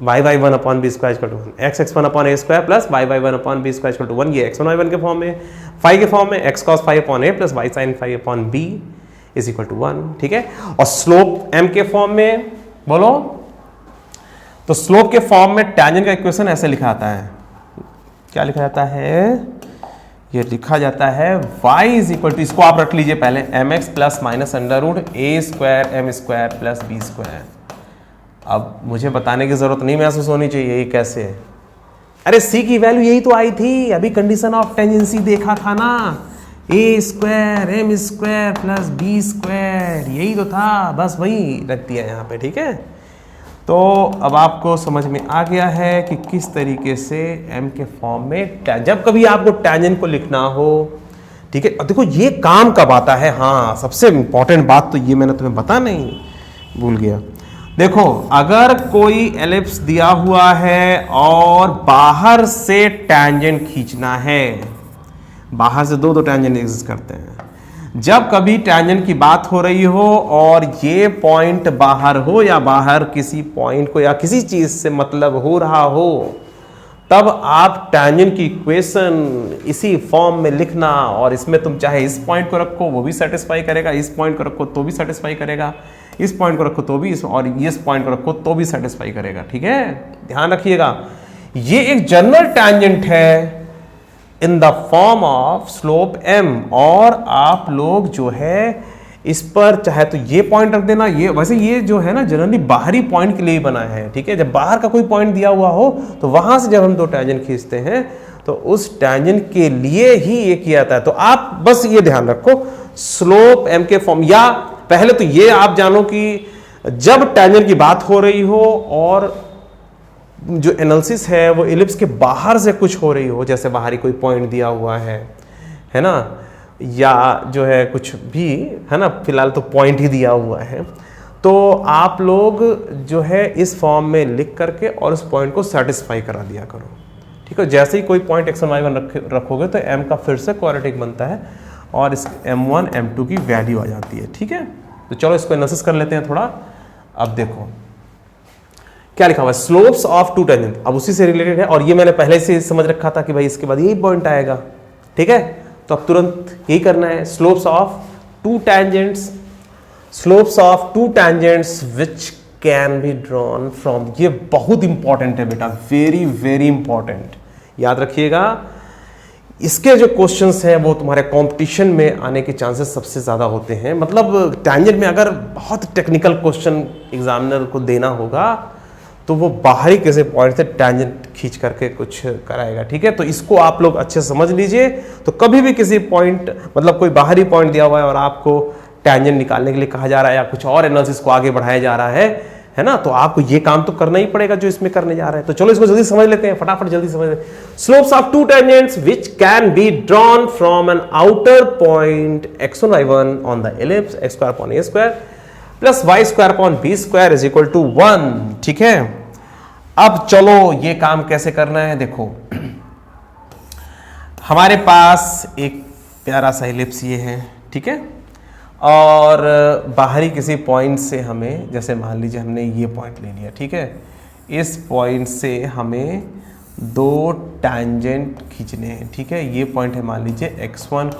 y1 upon b square equal to 1, x1 upon a square plus y1 upon b square equal to 1। ये x1 y1 के फॉर्म में, फाई के फॉर्म में x cos phi upon a plus y sin phi upon b is equal to 1। ठीक है, और स्लोप m के फॉर्म में बोलो, तो स्लोप के फॉर्म में टैंजेंट का इक्वेशन ऐसे लिखा जाता है, क्या लिखा जाता है, ये लिखा जाता है y इज इक्वल टू, इसको आप रख लीजिए पहले, mx plus minus under root a square m square plus b square. अब मुझे बताने की जरूरत नहीं महसूस होनी चाहिए ये कैसे है। अरे c की वैल्यू यही तो आई थी, अभी कंडीशन ऑफ टेंजेंसी देखा था ना, a square m square plus b square, यही तो था, बस वही रख दिया यहाँ पे। ठीक है, तो अब आपको समझ में आ गया है कि किस तरीके से m के फॉर्म में, जब कभी आपको टैंजेंट को लिखना हो, ठीक है। देखो ये काम कब आता है, हाँ सबसे इंपॉर्टेंट बात तो ये मैंने तुम्हें बता नहीं भूल गया। देखो अगर कोई एलिप्स दिया हुआ है और बाहर से टैंजेंट खींचना है, बाहर से दो टैंजेंट एग्जिस्ट करते हैं, जब कभी टैंजेंट की बात हो रही हो और ये पॉइंट बाहर हो या बाहर किसी पॉइंट को या किसी चीज से मतलब हो रहा हो, तब आप टैंजेंट की इक्वेशन इसी फॉर्म में लिखना, और इसमें तुम चाहे इस पॉइंट को रखो वो भी सेटिस्फाई करेगा, इस पॉइंट को रखो तो भी सेटिस्फाई करेगा, इस पॉइंट को रखो तो भी, और इस पॉइंट को रखो तो भी सेटिस्फाई करेगा। ठीक है, ध्यान रखिएगा, ये एक जनरल टैंजेंट है in the form of slope m, और आप लोग जो है इस पर चाहे तो ये पॉइंट रख देना। ये वैसे ये जो है ना जनरली बाहरी पॉइंट के लिए ही बना है। ठीक है, जब बाहर का कोई पॉइंट दिया हुआ हो तो वहां से जब हम दो टैंजेंट खींचते हैं तो उस टैंजेंट के लिए ही ये किया जाता है। तो आप बस ये ध्यान रखो स्लोप m के फॉर्म, या पहले तो ये आप जानो कि जब टैंजेंट की बात हो रही हो और जो एनालिसिस है वो इलिप्स के बाहर से कुछ हो रही हो, जैसे बाहरी कोई पॉइंट दिया हुआ है ना, या जो है कुछ भी है ना, फिलहाल तो पॉइंट ही दिया हुआ है, तो आप लोग जो है इस फॉर्म में लिख करके और उस पॉइंट को सेटिस्फाई करा दिया करो। ठीक है, जैसे ही कोई पॉइंट x1 y1 रखोगे तो m का फिर से क्वाड्रेटिक बनता है और इस m1 m2 की वैल्यू आ जाती है। ठीक है, तो चलो इसको एनालिसिस कर लेते हैं थोड़ा। अब देखो क्या लिखा हुआ है, स्लोप्स ऑफ टू टैंजेंट, अब उसी से रिलेटेड है, और ये मैंने पहले से समझ रखा था कि भाई इसके बाद यही पॉइंट आएगा। ठीक है, तो अब तुरंत यही करना है, slopes of two tangents, slopes of two tangents which can be drawn from, ये बहुत इंपॉर्टेंट है बेटा, वेरी वेरी इंपॉर्टेंट, याद रखिएगा। इसके जो क्वेश्चंस हैं वो तुम्हारे कंपटीशन में आने के चांसेस सबसे ज़्यादा होते हैं। मतलब टैंजेंट में अगर बहुत टेक्निकल क्वेश्चन एग्जामिनर को देना होगा तो वो बाहरी किसी पॉइंट से टैंजेंट खींच करके कुछ कराएगा। ठीक है, तो इसको आप लोग अच्छे से समझ लीजिए। तो कभी भी किसी पॉइंट, मतलब कोई बाहरी पॉइंट दिया हुआ है और आपको टैंजेंट निकालने के लिए कहा जा रहा है या कुछ और एनालिसिस को आगे बढ़ाया जा रहा है ना, तो आपको ये काम तो करना ही पड़ेगा जो इसमें करने जा रहे हैं। तो चलो इसको जल्दी समझ लेते हैं, फटाफट जल्दी समझ लेते हैं। Slopes of two tangents which can be drawn from an outer point x1 y1 on the ellipse x square upon a square plus y square upon b square is equal to 1। ठीक है, अब चलो ये काम कैसे करना है। देखो हमारे पास एक प्यारा सा एलिप्स ये है, ठीक है, और बाहरी किसी पॉइंट से हमें, जैसे मान लीजिए हमने ये पॉइंट ले लिया, ठीक है, इस पॉइंट से हमें दो टैंजेंट खींचने हैं। ठीक है, ये पॉइंट है मान लीजिए x1,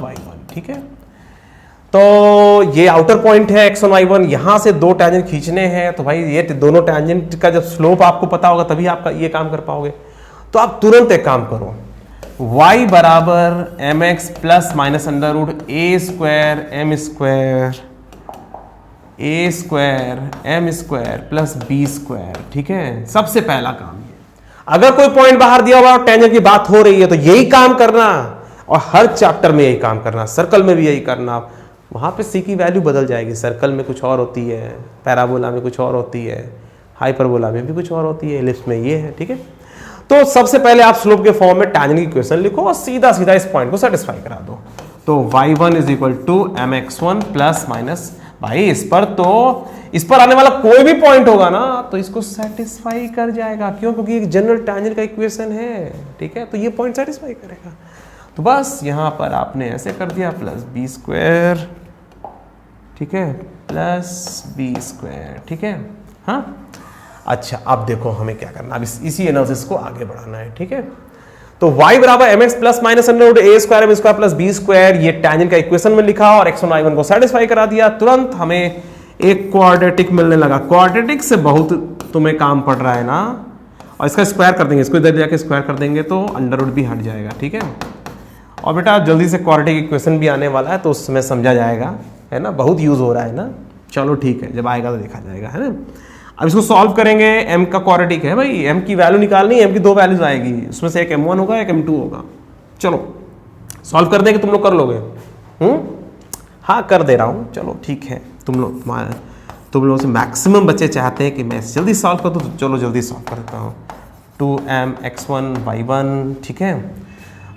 y1। ठीक है, तो ये आउटर पॉइंट है x1 y1, यहां से दो टैंजेंट खींचने हैं। तो भाई ये दोनों टैंजेंट का जब स्लोप आपको पता होगा तभी आप ये काम कर पाओगे। तो आप तुरंत एक काम करो, y बराबर mx plus minus under root a square m square m square plus b square. ठीक है, सबसे पहला काम ये, अगर कोई पॉइंट बाहर दिया हुआ और टैंजेंट की बात हो रही है तो यही काम करना, और हर चैप्टर में यही काम करना, सर्कल में भी यही करना। वहाँ पे c की वैल्यू बदल जाएगी, सर्कल में कुछ और होती है, पैराबोला में कुछ और होती है, हाइपरबोला में भी कुछ और होती है, एलिप्स में ये है। ठीक है, तो सबसे पहले आप स्लोप के फॉर्म में टैंजेंट की इक्वेशन लिखो और सीधा सीधा इस पॉइंट को सेटिस्फाई करा दो। तो y1 is equal to mx1 plus minus, भाई इस पर आने वाला कोई भी पॉइंट होगा ना तो इसको सेटिस्फाई कर जाएगा। क्यों? क्योंकि एक जनरल टैंजेंट का इक्वेशन है। ठीक है, तो ये पॉइंट सेटिस्फाई करेगा। तो बस यहां पर आपने ऐसे कर दिया, प्लस बी स्क्वायर, ठीक है, प्लस बी स्क्वायर। ठीक है, हाँ अच्छा, अब देखो हमें क्या करना, अब इसी एनालिसिस को आगे बढ़ाना है। ठीक है, तो y बराबर mx plus minus under root a square m square plus b square, ये टैंजेंट का इक्वेशन में लिखा और x1 y1 को सेटिस्फाई करा दिया। तुरंत हमें एक क्वाड्रेटिक मिलने लगा। क्वाड्रेटिक से बहुत तुम्हें काम पड़ रहा है ना, और इसका स्क्वायर कर देंगे, इसको इधर जाके स्क्वायर कर देंगे तो अंडर रूट भी हट जाएगा। ठीक है, और बेटा जल्दी से क्वाड्रेटिक इक्वेशन भी आने वाला है तो उसमें समझा जाएगा, है ना, बहुत यूज हो रहा है ना। चलो ठीक है, जब आएगा तो देखा जाएगा, है ना। अब इसको सॉल्व करेंगे, m का क्वाड्रेटिक है भाई, m की वैल्यू निकालनी है, m की दो वैल्यूज आएगी, उसमें से एक m1 होगा एक m2 होगा। चलो सॉल्व कर देंगे, तुम लोग कर लोगे? हाँ कर दे रहा हूँ, चलो ठीक है। तुम लोगों से मैक्सिमम बच्चे चाहते हैं कि मैं जल्दी सॉल्व कर दूँ, तो चलो जल्दी सॉल्व कर देता हूँ। 2mx1 y1, ठीक है,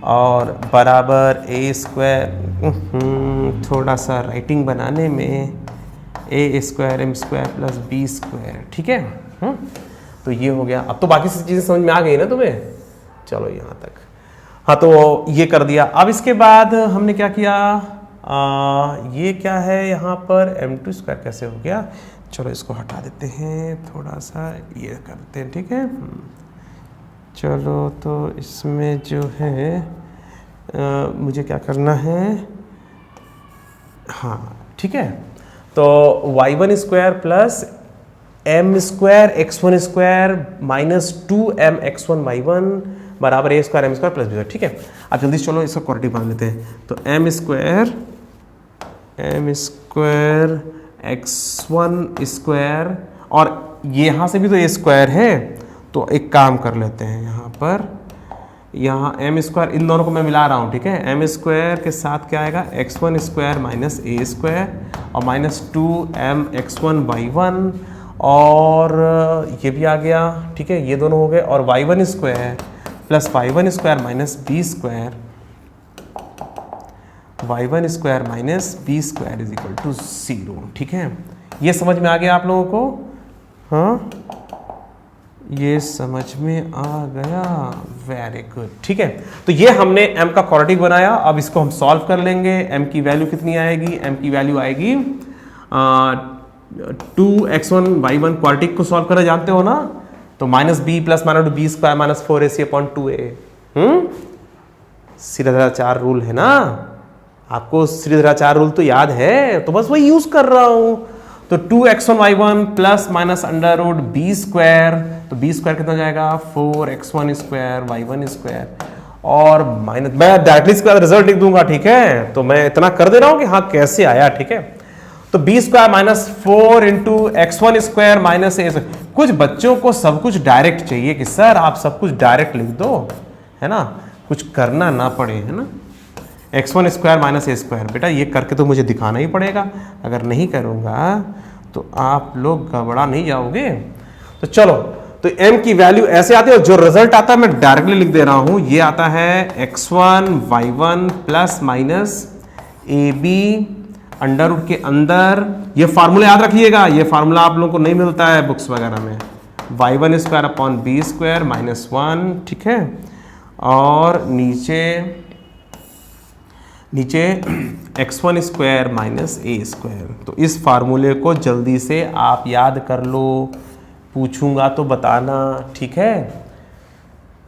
और बराबर a स्क्वायर, थोड़ा सा राइटिंग बनाने में a square m square plus b square. ठीक है, तो ये हो गया। अब तो बाकी सब चीज़ें समझ में आ गई ना तुम्हें, चलो यहाँ तक। हाँ तो ये कर दिया। अब इसके बाद हमने क्या किया, ये क्या है यहाँ पर m2 स्क्वायर कैसे हो गया, चलो इसको हटा देते हैं, थोड़ा सा ये कर देते हैं। ठीक है, चलो तो इसमें जो है मुझे क्या करना है, हाँ ठीक है, तो y1 square plus m square x1 square minus 2m x1 y1 बराबर a square m square plus b, ठीक है। अब जल्दी चलो इसका क्वाड्रेटिक बना लेते हैं। तो एम स्क्वायर x1 स्क्वायर, और यहाँ से भी तो a स्क्वायर है, तो एक काम कर लेते हैं, यहाँ पर यहाँ एम स्क्वायर, इन दोनों को मैं मिला रहा हूँ, ठीक है। एम स्क्वायर के साथ क्या आएगा, x1 square minus a square और माइनस 2m x1 y1, और ये भी आ गया, ठीक है, ये दोनों हो गए, और y1 square plus y1 square minus b square, y1 square minus b square is equal to 0, ठीक है। ये समझ में आ गया आप लोगों को? हाँ, ये समझ में आ गया, वेरी गुड, ठीक है। तो ये हमने m का क्वाड्रेटिक बनाया। अब इसको हम सॉल्व कर लेंगे। m की वैल्यू कितनी आएगी, m की वैल्यू आएगी 2x1 y1, क्वाड्रेटिक को सॉल्व करना जानते हो ना, तो minus b plus minus b square minus 4ac upon 2a। सीधा रूल है ना, आपको सीधा रूल तो याद है, तो बस वही यूज कर रहा हूं। तो 2x1 y1 plus minus under root b square, तो b स्क्वायर कितना जाएगा, 4x1 स्क्वायर y1 स्क्वायर, और माइनस, मैं डायरेक्टली इसका रिजल्ट लिख दूंगा, ठीक है। तो मैं इतना कर दे रहा हूं कि हाँ कैसे आया, ठीक है। तो b square minus 4 into x1 square minus a square. कुछ बच्चों को सब कुछ डायरेक्ट चाहिए कि सर आप सब कुछ डायरेक्ट लिख दो, है ना, कुछ करना ना पड़े, है ना। x1 square minus a square, बेटा ये करके तो मुझे दिखाना ही पड़ेगा, अगर नहीं करूंगा तो आप लोग गड़बड़ा नहीं जाओगे। तो चलो, तो m की वैल्यू ऐसे आती है, और जो रिजल्ट आता है मैं डायरेक्टली लिख दे रहा हूं, ये आता है x1 y1 plus minus ab under root के अंदर, ये फार्मूला याद रखिएगा, ये फार्मूला आप लोगों को नहीं मिलता है बुक्स वगैरह में, y1 square upon b square minus 1, ठीक है, और नीचे x1 square minus a square. तो इस फार्मूले को जल्दी से आप याद कर लो, पूछूंगा तो बताना, ठीक है।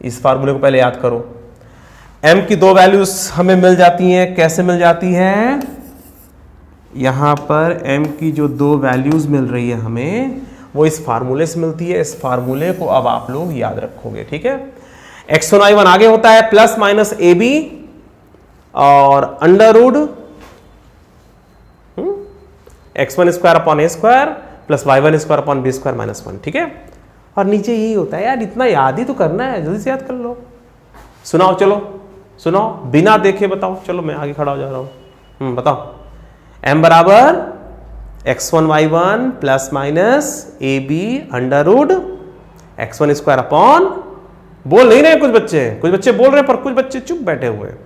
इस फार्मूले को पहले याद करो। m की दो वैल्यूज हमें मिल जाती हैं, कैसे मिल जाती है, यहां पर m की जो दो वैल्यूज मिल रही है हमें, वो इस फार्मूले से मिलती है। इस फार्मूले को अब आप लोग याद रखोगे, ठीक है। x1 y1 आगे होता है प्लस माइनस ab और under root x1 square upon a square plus y1 square upon b square minus 1, ठीक है। और नीचे यही होता है, यार इतना याद ही तो करना है, जल्दी से याद कर लो। सुनाओ, चलो सुनाओ, बिना देखे बताओ। चलो मैं आगे खड़ा हो जा रहा हूं, बताओ। m बराबर x1 y1 plus minus ab under root x1 square upon, बोल नहीं रहे कुछ बच्चे बोल रहे हैं, पर कुछ बच्चे चुप बैठे हुए हैं।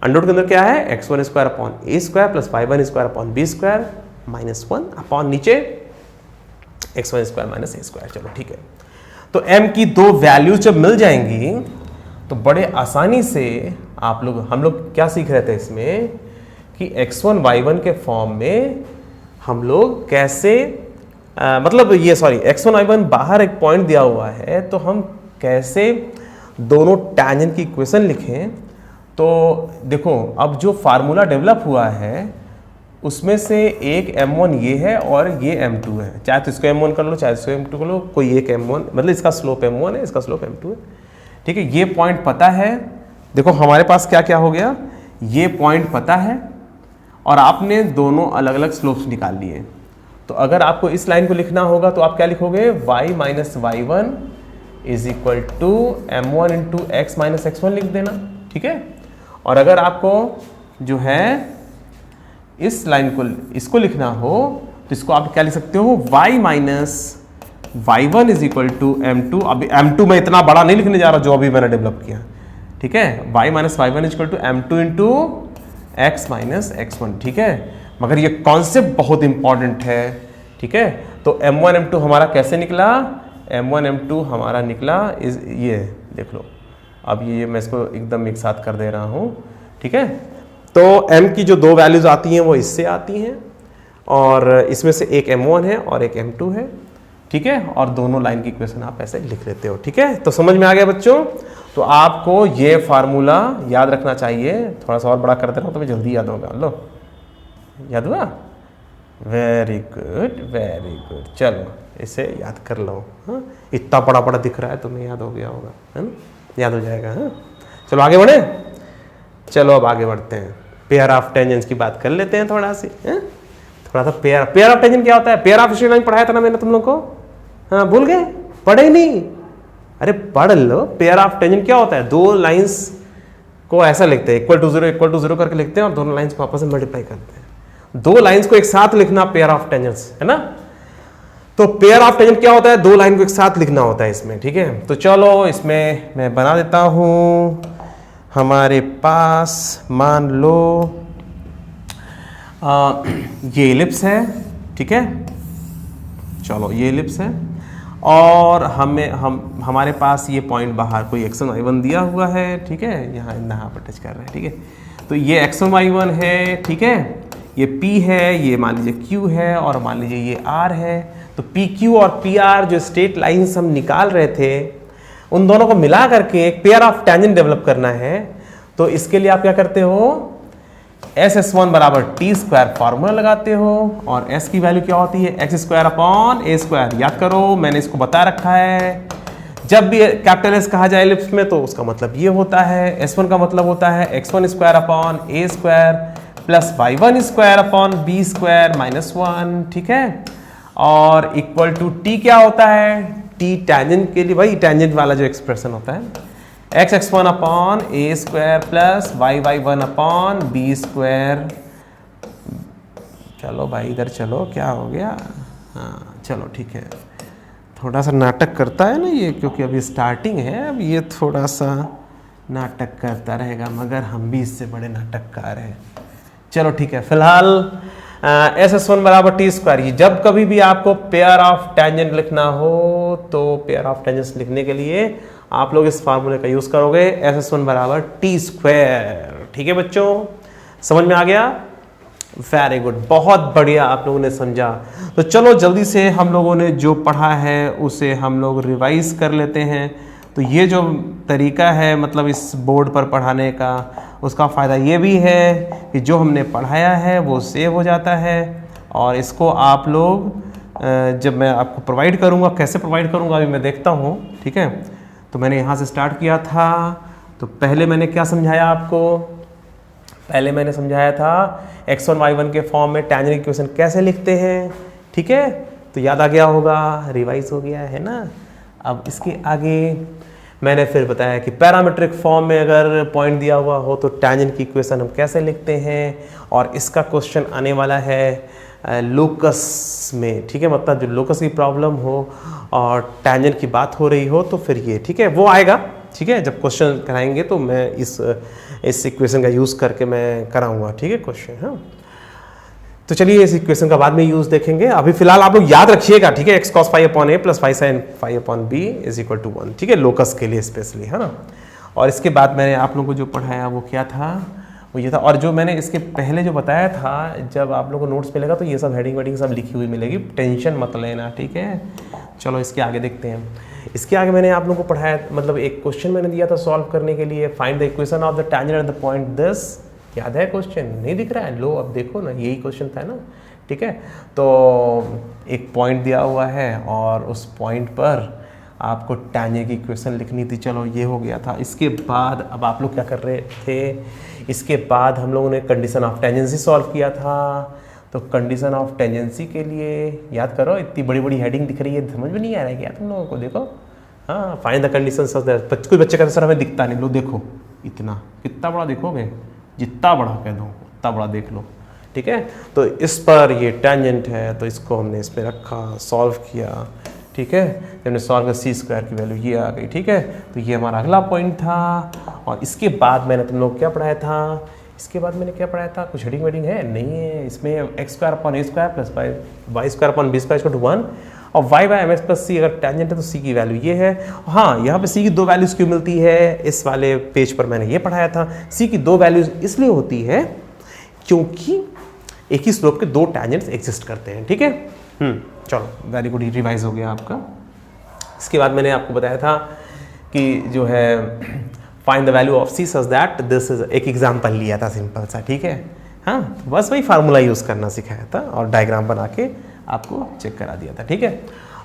अंडर रूट के अंदर क्या है, x1 square upon a square plus y1 square upon b square minus 1 upon नीचे x1 square minus a square. चलो ठीक है। तो m की दो वैल्यू जब मिल जाएंगी तो बड़े आसानी से आप लोग, हम लोग क्या सीख रहे थे इसमें कि x1 y1 के फॉर्म में हम लोग कैसे मतलब ये x1 y1 बाहर एक पॉइंट दिया हुआ है, तो हम कैसे दोनों टैंजेंट की इक्वेशन लिखें। तो देखो, अब जो फार्मूला डेवलप हुआ है उसमें से एक m1 ये है और ये m2 है, चाहे तो इसको m1 कर लो चाहे इसको m2 कर लो, कोई एक m1, मतलब इसका स्लोप m1 है, इसका स्लोप m2 है, ठीक है। ये पॉइंट पता है, देखो हमारे पास क्या क्या हो गया, ये पॉइंट पता है और आपने दोनों अलग अलग स्लोप्स निकाल लिए। तो अगर आपको इस लाइन को लिखना होगा तो आप क्या लिखोगे, y minus y1 is equal to m1 into x minus x1 लिख देना, ठीक है। और अगर आपको जो है इस लाइन को, इसको लिखना हो तो इसको आप क्या लिख सकते हो, y minus y1 is equal to m2। अभी m2 मैं इतना बड़ा नहीं लिखने जा रहा जो अभी मैंने डेवलप किया, ठीक है। y minus y1 is equal to m2 into x minus x1, ठीक है। मगर ये कॉन्सेप्ट बहुत इंपॉर्टेंट है, ठीक है। तो m1 m2 हमारा कैसे निकला, m1 m2 हमारा निकला ये देख लो। अब ये मैं इसको एकदम एक साथ कर दे रहा हूँ, ठीक है। तो m की जो दो वैल्यूज आती हैं वो इससे आती हैं, और इसमें से एक m1 है और एक m2 है। ठीक है, और दोनों लाइन की इक्वेशन आप ऐसे लिख लेते हो। ठीक है, तो समझ में आ गया बच्चों। तो आपको ये फार्मूला याद रखना चाहिए। थोड़ा सा और बड़ा कर दे रहा हूँ तो जल्दी याद होगा। लो, याद हुआ? Very good, very good. चलो इसे याद कर लो। हाँ, इतना बड़ा बड़ा दिख रहा है तुम्हें, याद हो गया होगा, है ना? याद हो जाएगा। हाँ, चलो आगे बढ़े। चलो अब आगे बढ़ते हैं, पेयर ऑफ टेंजेंट्स की बात कर लेते हैं थोड़ा सी। थोड़ा सा पेयर ऑफ टेंजेंट क्या होता है? पेयर ऑफ स्ट्रेट लाइन पढ़ाया था ना मैंने तुम लोग को। हाँ, भूल गए? पढ़े ही नहीं? अरे पढ़ लो। पेयर ऑफ टेंजेंट क्या होता है? दो लाइंस को ऐसा लिखते हैं, इक्वल टू जीरो करके लिखते हैं और दोनों लाइंस को आपस में मल्टीप्लाई करते हैं। दो लाइंस को एक साथ लिखना पेयर ऑफ टेंजेंट्स, है ना? तो पेयर ऑफ टेंजेंट क्या होता है? दो लाइन को एक साथ लिखना होता है इसमें। ठीक है, तो चलो इसमें मैं बना देता हूं। हमारे पास मान लो ये एलिप्स है। ठीक है, चलो ये एलिप्स है और हमारे पास ये पॉइंट बाहर कोई x1 y1 दिया हुआ है। ठीक है, यहाँ पर टच कर रहे हैं। ठीक है, तो ये x1 y1 है। ठीक है, ये P है, ये मान लीजिए Q है और मान लीजिए ये R है। तो PQ और PR जो स्ट्रेट लाइंस हम निकाल रहे थे, उन दोनों को मिला करके एक पेयर ऑफ टेंजेंट डेवलप करना है। तो इसके लिए आप क्या करते हो? SS1 बराबर टी स्क्वायर फार्मूला लगाते हो और S की वैल्यू क्या होती है? x square upon a square. याद करो, मैंने इसको बता रखा है। जब भी कैपिटल S कहा जाए एलिप्स में तो उसका मतलब ये होता है। S1 का मतलब होता है x1 square upon a square plus y1 square upon b square minus 1। ठीक है, और इक्वल टू t क्या होता है? t टेंजेंट के लिए भाई टेंजेंट वाला जो एक्सप्रेशन होता है, x1 upon a square plus y1 upon b square. चलो भाई इधर चलो, क्या हो गया? हाँ चलो ठीक है। थोड़ा सा नाटक करता है ना ये, क्योंकि अभी स्टार्टिंग है। अब ये थोड़ा सा नाटक करता रहेगा, मगर हम भी इससे बड़े नाटककार हैं। चलो ठीक है, फिलहाल SS1 बराबर टी स्क्वायर। ये जब कभी भी आपको पेयर ऑफ टेंजेंट लिखना हो तो पेयर ऑफ टेंजेंट्स लिखने के लिए आप लोग इस फार्मूले का यूज करोगे, SS1 बराबर टी स्क्वायर। ठीक है बच्चों, समझ में आ गया? वेरी गुड, बहुत बढ़िया आप लोगों ने समझा। तो चलो जल्दी से हम लोगों ने जो पढ़ा है उसे हम लोग रिवाइज कर लेते हैं। तो ये जो तरीका है मतलब इस बोर्ड पर पढ़ाने का, उसका फ़ायदा ये भी है कि जो हमने पढ़ाया है वो सेव हो जाता है और इसको आप लोग जब मैं आपको प्रोवाइड करूँगा, कैसे प्रोवाइड करूँगा अभी मैं देखता हूँ। ठीक है, तो मैंने यहाँ से स्टार्ट किया था। तो पहले मैंने क्या समझाया आपको? पहले मैंने समझाया था x1 y1 के फॉर्म में टेंजेंट इक्वेशन कैसे लिखते हैं। ठीक है, तो याद आ गया होगा, रिवाइज हो गया है ना। अब इसके आगे मैंने फिर बताया कि पैरामीट्रिक फॉर्म में अगर पॉइंट दिया हुआ हो तो टेंजेंट की इक्वेशन हम कैसे लिखते हैं, और इसका क्वेश्चन आने वाला है लोकस में। ठीक है, मतलब जो लोकस की प्रॉब्लम हो और टेंजेंट की बात हो रही हो तो फिर ये ठीक है वो आएगा। ठीक है, जब क्वेश्चन कराएंगे तो मैं इस इक्वेशन का यूज़ करके मैं कराऊंगा। ठीक है क्वेश्चन। हाँ, तो चलिए इस इक्वेशन का बाद में यूज देखेंगे। अभी फिलहाल आप लोग याद रखिएगा। ठीक है, x cos phi upon a plus y sin phi upon b is equal to 1। ठीक है, लोकस के लिए स्पेशली, है ना। और इसके बाद मैंने आप लोगों को जो पढ़ाया वो क्या था? वो ये था। और जो मैंने इसके पहले जो बताया था, जब आप लोगों को नोट्स मिलेगा तो ये सब हेडिंग वेडिंग सब लिखी हुई मिलेगी, टेंशन मत लेना। ठीक है, चलो इसके आगे देखते हैं। इसके आगे मैंने आप लोगों को पढ़ाया, मतलब एक क्वेश्चन मैंने दिया था सॉल्व करने के लिए, find the equation of the tangent at the point this. याद है क्वेश्चन? नहीं दिख रहा है? लो अब देखो ना, यही क्वेश्चन था ना। ठीक है, तो एक पॉइंट दिया हुआ है और उस पॉइंट पर आपको टेंजेंट की इक्वेशन लिखनी थी। चलो ये हो गया था। इसके बाद अब आप लोग क्या कर रहे थे? इसके बाद हम लोगों ने कंडीशन ऑफ टेंजेंसी सॉल्व किया था। तो कंडीशन ऑफ टेंजेंसी के लिए याद करो, इतनी बड़ी बड़ी हेडिंग दिख रही है, समझ में नहीं आ रहा है क्या तुम लोगों को? देखो, हाँ, find the conditions of that. कुछ बच्चे कहते सर हमें दिखता नहीं। लो देखो, इतना कितना बड़ा देखोगे? जितना बड़ा कह दो उतना बड़ा देख लो। ठीक है, तो इस पर ये टेंजेंट है तो इसको हमने इस पर रखा, सॉल्व किया। ठीक है, जब हमने सॉल्व किया सी स्क्वायर की वैल्यू ये आ गई। ठीक है, तो ये हमारा अगला पॉइंट था। और इसके बाद मैंने तुम लोग क्या पढ़ाया था? इसके बाद मैंने क्या पढ़ाया था? कुछ हेडिंग वेडिंग है? नहीं है इसमें। X square upon a square plus y square upon b square equal to 1 और y by m x plus c. अगर टेंजेंट है तो सी की वैल्यू ये है। हाँ, यहाँ पे सी की दो वैल्यूज क्यों मिलती है? इस वाले पेज पर मैंने ये पढ़ाया था। सी की दो वैल्यूज इसलिए होती है क्योंकि एक ही स्लोप के दो टेंजेंट्स एग्जिस्ट करते हैं। ठीक है, चलो वेरी गुड, रिवाइज हो गया आपका। इसके बाद मैंने आपको बताया था कि जो है find the value of c such that this is, एक एग्जांपल लिया था सिंपल सा, ठीक है। हाँ, तो बस वही फार्मूला यूज़ करना सिखाया था और डायग्राम बना के आपको चेक करा दिया था, ठीक है।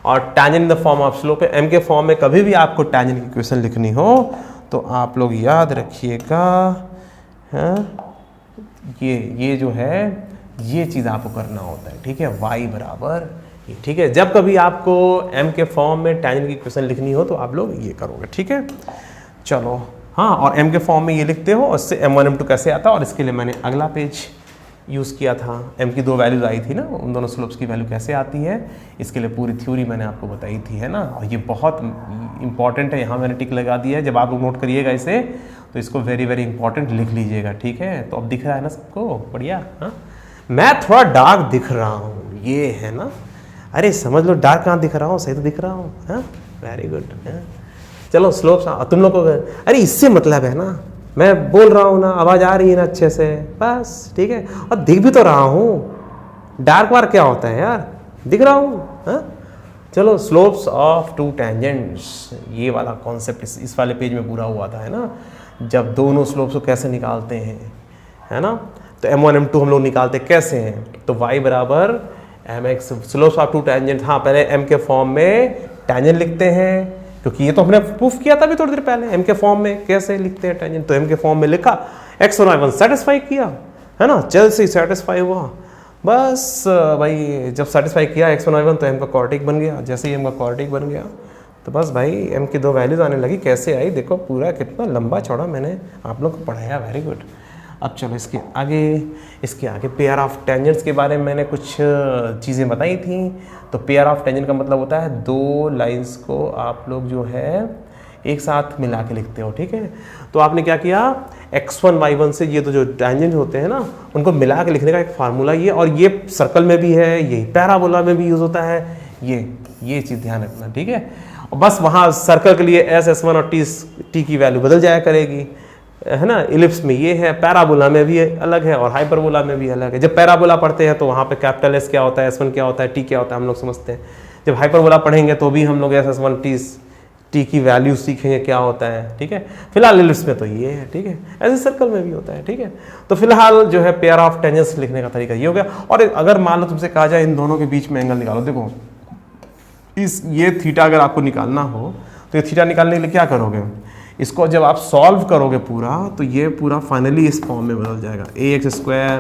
और tangent in the form of slope है, एम के फॉर्म में कभी भी आपको टैंजेंट की इक्वेशन लिखनी हो तो आप लोग याद रखिएगा, हाँ, ये जो है ये चीज़ आपको करना होता है, ठीक है। y बराबर, ठीक है। जब कभी आपको m के फॉर्म में टैंजेंट की इक्वेशन लिखनी हो तो आप लोग ये करोगे, ठीक है। चलो हाँ, और m के फॉर्म में ये लिखते हो, उससे m1 m2 कैसे आता है, और इसके लिए मैंने अगला पेज यूज़ किया था। m की 2 वैल्यूज आई थी ना, उन दोनों स्लोप्स की वैल्यू कैसे आती है, इसके लिए पूरी थ्योरी मैंने आपको बताई थी, है ना। और ये बहुत इंपॉर्टेंट है, यहाँ मैंने टिक लगा दिया है। जब आप लोग नोट करिएगा इसे तो इसको वेरी वेरी इंपॉर्टेंट लिख लीजिएगा, ठीक है। तो अब दिख रहा है ना सबको, बढ़िया। हाँ, मैं थोड़ा डार्क दिख रहा हूँ, ये है ना, अरे समझ लो डार्क कहाँ दिख रहा हूँ, सही तो दिख रहा हूँ। हाँ, वेरी गुड। चलो स्लोप्स तुम लोग को, अरे इससे मतलब है ना, मैं बोल रहा हूँ ना, आवाज़ आ रही है ना अच्छे से, बस ठीक है। और दिख भी तो रहा हूँ, डार्क वार क्या होता है यार, दिख रहा हूँ। हाँ, चलो स्लोप्स ऑफ टू टेंजेंट्स, ये वाला कॉन्सेप्ट इस वाले पेज में पूरा हुआ था, है ना। जब दोनों स्लोप्स को कैसे निकालते हैं, है ना। तो m1 m2 हम लोग निकालते कैसे हैं, तो y बराबर mx slopes of two tangent. हाँ, पहले m के फॉर्म में टेंजेंट लिखते हैं, क्योंकि ये तो हमने प्रूफ किया था भी थोड़ी देर पहले, m के फॉर्म में कैसे लिखते हैं टेंजेंट। तो m के फॉर्म में लिखा, x1 y1 सेटिस्फाई किया, है ना, जल्द से सेटिस्फाई हुआ, बस भाई जब सेटिस्फाई किया x1 y1 तो m का क्वाड्रेटिक बन गया। जैसे ही m का क्वाड्रेटिक बन गया तो बस भाई m की 2 वैल्यूज आने लगी। कैसे आई देखो, पूरा कितना लंबा चौड़ा मैंने आप लोग को पढ़ाया, वेरी गुड। अब चलो इसके आगे पेयर ऑफ टेंजेंट्स के बारे में मैंने कुछ चीज़ें बताई थी। तो पेयर ऑफ टेंजेंट का मतलब होता है दो लाइंस को आप लोग जो है एक साथ मिला के लिखते हो, ठीक है। तो आपने क्या किया, x1 y1 से ये तो जो टेंजेंट होते हैं ना, उनको मिला के लिखने का एक फार्मूला ये, और ये सर्कल में भी है, यही पैराबोला में भी यूज़ होता है, ये चीज़ ध्यान रखना, ठीक है। और बस वहाँ सर्कल के लिए s1 और t की वैल्यू बदल जाया करेगी, है ना। इलिप्स में ये है, पैराबोला में भी अलग है और हाइपरबोला में भी अलग है। जब पैराबोला पढ़ते हैं तो वहाँ पे कैपिटल S क्या होता है, S1 क्या होता है, T क्या होता है, हम लोग समझते हैं। जब हाइपरबोला पढ़ेंगे तो भी हम लोग S1 T की वैल्यू सीखेंगे क्या होता है, ठीक है। फिलहाल इलिप्स में तो ये है, ठीक है। ऐसे सर्कल में भी होता है, ठीक है। तो फिलहाल जो है पेयर ऑफ टेंजेंट्स लिखने का तरीका ये हो गया। और अगर मान लो तुमसे कहा जाए इन दोनों के बीच में एंगल निकालो, देखो ये थीटा अगर आपको निकालना हो तो ये थीटा निकालने के लिए क्या करोगे, इसको जब आप सॉल्व करोगे पूरा तो ये पूरा फाइनली इस फॉर्म में बदल जाएगा, ax square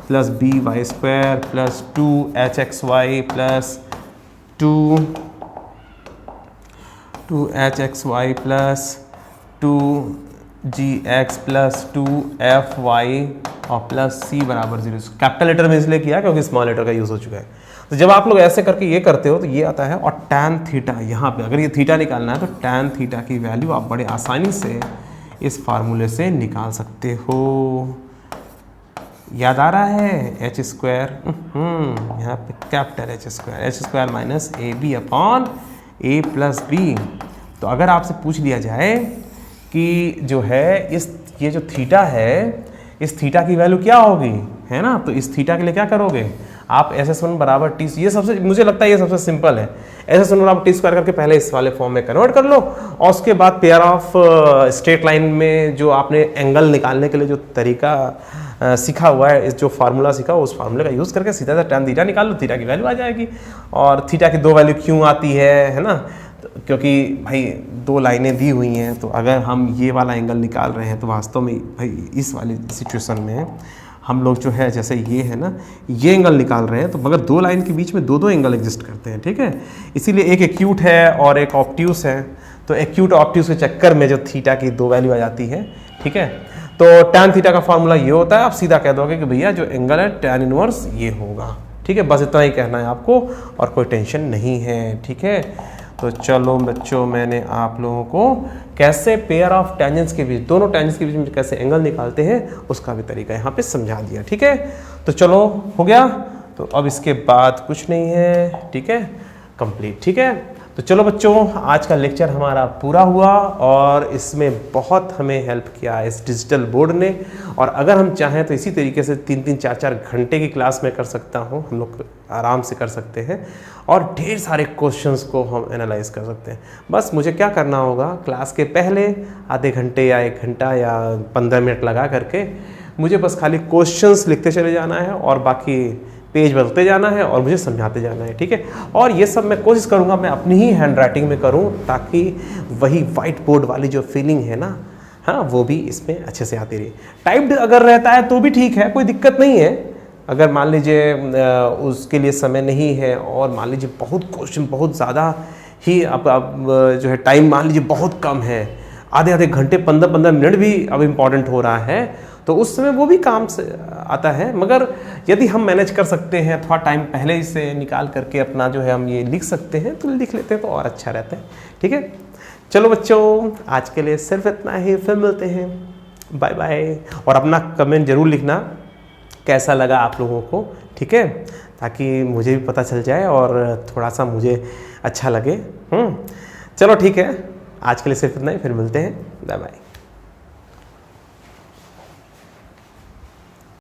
plus by square plus 2hxy plus 2hxy plus 2gx plus 2fy और प्लस c बराबर 0। कैपिटल लेटर में इसलिए किया क्योंकि स्मॉल लेटर का यूज़ हो चुका है। तो जब आप लोग ऐसे करके ये करते हो तो ये आता है, और tan थीटा यहाँ पे अगर ये थीटा निकालना है तो tan थीटा की वैल्यू आप बड़े आसानी से इस फार्मूले से निकाल सकते हो। याद आ रहा है, एच स्क्वायर, यहाँ पे capital H square minus a b upon a plus b. तो अगर आपसे पूछ लिया जाए कि जो है ये जो थीटा है, इस थीटा की वैल्यू क्या होगी, है ना, तो इस थीटा के लिए क्या करोगे आप, SS1 बराबर टी, ये सबसे मुझे लगता है ये सबसे सिंपल है। SS1 बराबर टी स्क्वायर करके पहले इस वाले फॉर्म में कन्वर्ट कर लो, और उसके बाद पेयर ऑफ स्ट्रेट लाइन में जो आपने एंगल निकालने के लिए जो तरीका सीखा हुआ है, इस जो फार्मूला सीखा उस फार्मूले का यूज़ करके सीधा सा tan थीटा निकाल लो, थीटा की वैल्यू आ जाएगी। और थीटा की 2 वैल्यू क्यों आती है ना, क्योंकि भाई 2 लाइनें दी हुई हैं, तो अगर हम ये वाला एंगल निकाल रहे हैं तो वास्तव में भाई इस वाली सिचुएशन में हम लोग जो है, जैसे ये है ना, ये एंगल निकाल रहे हैं, तो मगर 2 लाइन के बीच में 2 एंगल एग्जिस्ट करते हैं, ठीक है। इसीलिए एक एक्यूट है और एक ऑब्ट्यूस है, तो एक्यूट ऑब्ट्यूस के चक्कर में जो थीटा की 2 वैल्यू आ जाती है, ठीक है। तो tan थीटा का फॉर्मूला ये होता है, आप सीधा कह दोगे कि भैया जो एंगल है tan इनवर्स ये होगा, ठीक है। बस इतना ही कहना है आपको और कोई टेंशन नहीं है, ठीक है। तो चलो बच्चों, मैंने आप लोगों को कैसे पेयर ऑफ टेंजेंट्स के बीच, दोनों टेंजेंट्स के बीच में कैसे एंगल निकालते हैं उसका भी तरीका यहाँ पे समझा दिया, ठीक है। तो चलो हो गया, तो अब इसके बाद कुछ नहीं है, ठीक है, कंप्लीट, ठीक है। तो चलो बच्चों, आज का लेक्चर हमारा पूरा हुआ और इसमें बहुत हमें हेल्प किया इस डिजिटल बोर्ड ने। और अगर हम चाहें तो इसी तरीके से 3-3, 4-4 घंटे की क्लास में कर सकता हूँ, हम लोग आराम से कर सकते हैं और ढेर सारे क्वेश्चंस को हम एनालाइज कर सकते हैं। बस मुझे क्या करना होगा, क्लास के पहले आधे घंटे या 1 घंटा या 15 मिनट लगा करके मुझे बस खाली क्वेश्चंस लिखते चले जाना है और बाकी पेज बदलते जाना है और मुझे समझाते जाना है, ठीक है। और ये सब मैं कोशिश करूँगा मैं अपनी ही हैंड राइटिंग में करूँ, ताकि वही वाइट बोर्ड वाली जो फीलिंग है ना, हाँ, वो भी इसमें अच्छे से आती रही। टाइप्ड अगर रहता है तो भी ठीक है, कोई दिक्कत नहीं है। अगर मान लीजिए उसके लिए समय नहीं है और मान लीजिए बहुत क्वेश्चन बहुत ज़्यादा ही अब जो है टाइम मान लीजिए बहुत कम है, आधे घंटे 15-15 मिनट भी अब इम्पॉर्टेंट हो रहा है, तो उस समय वो भी काम से आता है। मगर यदि हम मैनेज कर सकते हैं, थोड़ा टाइम पहले से निकाल करके अपना जो है हम ये लिख सकते हैं, तो लिख लेते हैं तो और अच्छा रहता है, ठीक है। चलो बच्चों, आज के लिए सिर्फ इतना ही, फिर मिलते हैं, बाय बाय। और अपना कमेंट जरूर लिखना कैसा लगा आप लोगों को, ठीक है, ताकि मुझे भी पता चल जाए और थोड़ा सा मुझे अच्छा लगे। चलो ठीक है, आज के लिए सिर्फ इतना ही, फिर मिलते हैं, बाय बाय।